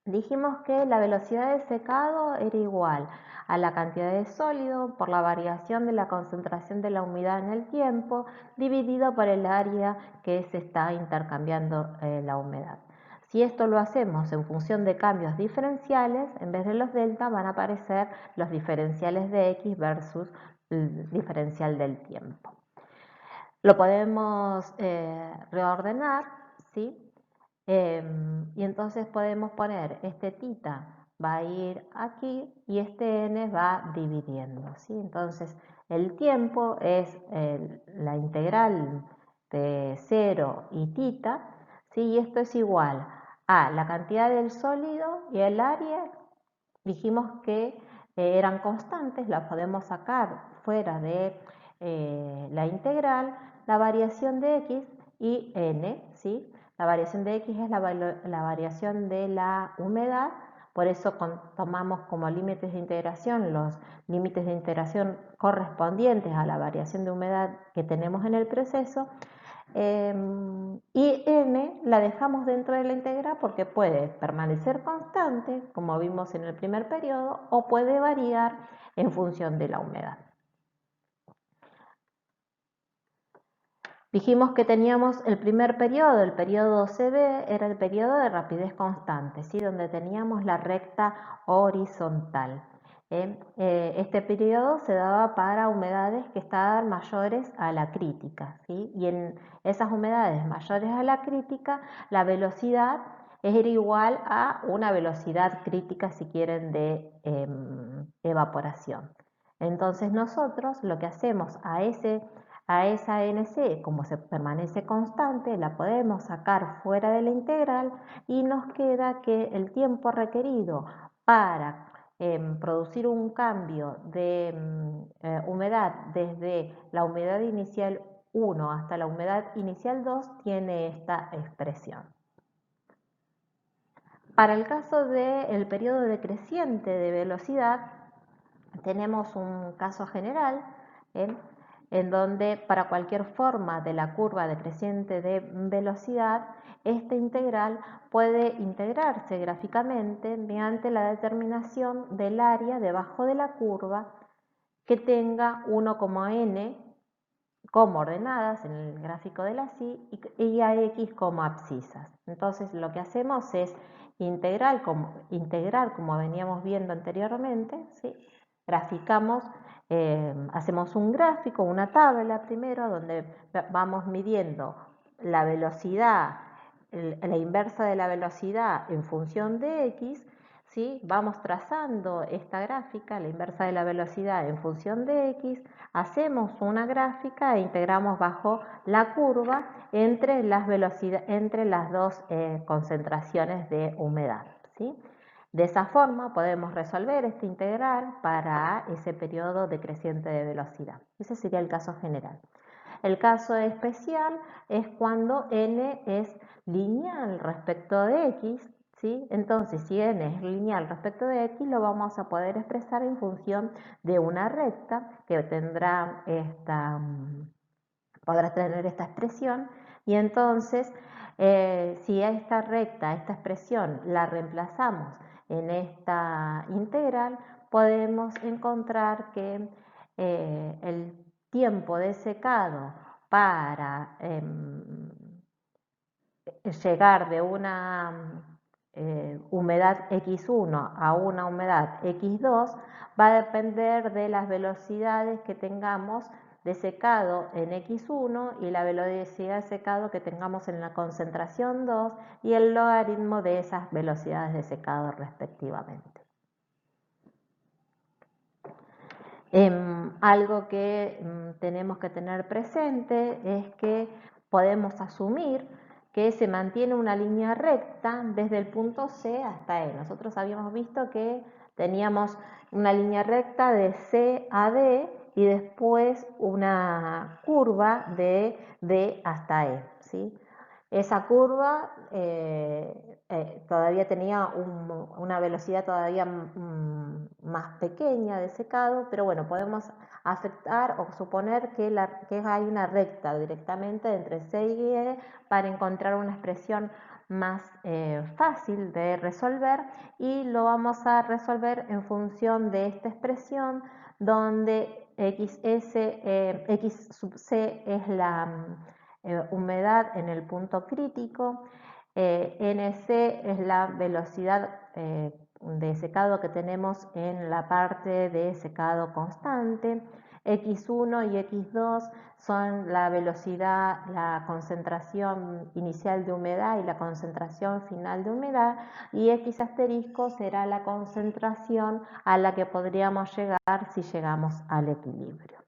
[SPEAKER 1] Dijimos que la velocidad de secado era igual a la cantidad de sólido por la variación de la concentración de la humedad en el tiempo dividido por el área que se está intercambiando la humedad. Si esto lo hacemos en función de cambios diferenciales, en vez de los delta van a aparecer los diferenciales de x versus el diferencial del tiempo. Lo podemos reordenar, ¿sí? Y entonces podemos poner este tita va a ir aquí y este n va dividiendo, ¿sí? Entonces el tiempo es la integral de 0 y tita, ¿sí? Y esto es igual a la cantidad del sólido y el área. Dijimos que eran constantes, las podemos sacar fuera de la integral, la variación de x y n, ¿sí? La variación de x es la variación de la humedad, por eso tomamos como límites de integración los límites de integración correspondientes a la variación de humedad que tenemos en el proceso, y n la dejamos dentro de la integral porque puede permanecer constante, como vimos en el primer periodo, o puede variar en función de la humedad. Dijimos que teníamos el primer periodo, el periodo CB, era el periodo de rapidez constante, ¿sí? Donde teníamos la recta horizontal. Este periodo se daba para humedades que estaban mayores a la crítica, ¿sí? Y en esas humedades mayores a la crítica, la velocidad era igual a una velocidad crítica, si quieren, de evaporación. Entonces nosotros lo que hacemos a esa NC, como se permanece constante, la podemos sacar fuera de la integral y nos queda que el tiempo requerido para producir un cambio de humedad desde la humedad inicial 1 hasta la humedad inicial 2 tiene esta expresión. Para el caso del periodo decreciente de velocidad, tenemos un caso general, en donde para cualquier forma de la curva decreciente de velocidad, esta integral puede integrarse gráficamente mediante la determinación del área debajo de la curva que tenga 1 como n como ordenadas en el gráfico de la y a x como abscisas. Entonces lo que hacemos es integrar como veníamos viendo anteriormente, ¿sí? Graficamos, hacemos un gráfico, una tabla primero, donde vamos midiendo la velocidad, la inversa de la velocidad en función de x, ¿sí? Vamos trazando esta gráfica, la inversa de la velocidad en función de x, hacemos una gráfica e integramos bajo la curva entre las dos concentraciones de humedad, ¿sí? De esa forma podemos resolver esta integral para ese periodo decreciente de velocidad. Ese sería el caso general. El caso especial es cuando n es lineal respecto de x, ¿sí? Entonces, si n es lineal respecto de x, lo vamos a poder expresar en función de una recta que podrá tener esta expresión, y entonces, si a esta recta, a esta expresión, la reemplazamos en esta integral, podemos encontrar que el tiempo de secado para llegar de una humedad x1 a una humedad x2 va a depender de las velocidades que tengamos de secado en x1 y la velocidad de secado que tengamos en la concentración 2 y el logaritmo de esas velocidades de secado respectivamente. Algo que tenemos que tener presente es que podemos asumir que se mantiene una línea recta desde el punto C hasta E. Nosotros habíamos visto que teníamos una línea recta de C a D y después una curva de D hasta E, ¿sí? Esa curva todavía tenía una velocidad todavía más pequeña de secado, pero bueno, podemos aceptar o suponer que hay una recta directamente entre C y E para encontrar una expresión más fácil de resolver, y lo vamos a resolver en función de esta expresión donde x sub c es la humedad en el punto crítico, nc es la velocidad de secado que tenemos en la parte de secado constante, x1 y x2 son la velocidad, la concentración inicial de humedad y la concentración final de humedad, y x asterisco será la concentración a la que podríamos llegar si llegamos al equilibrio.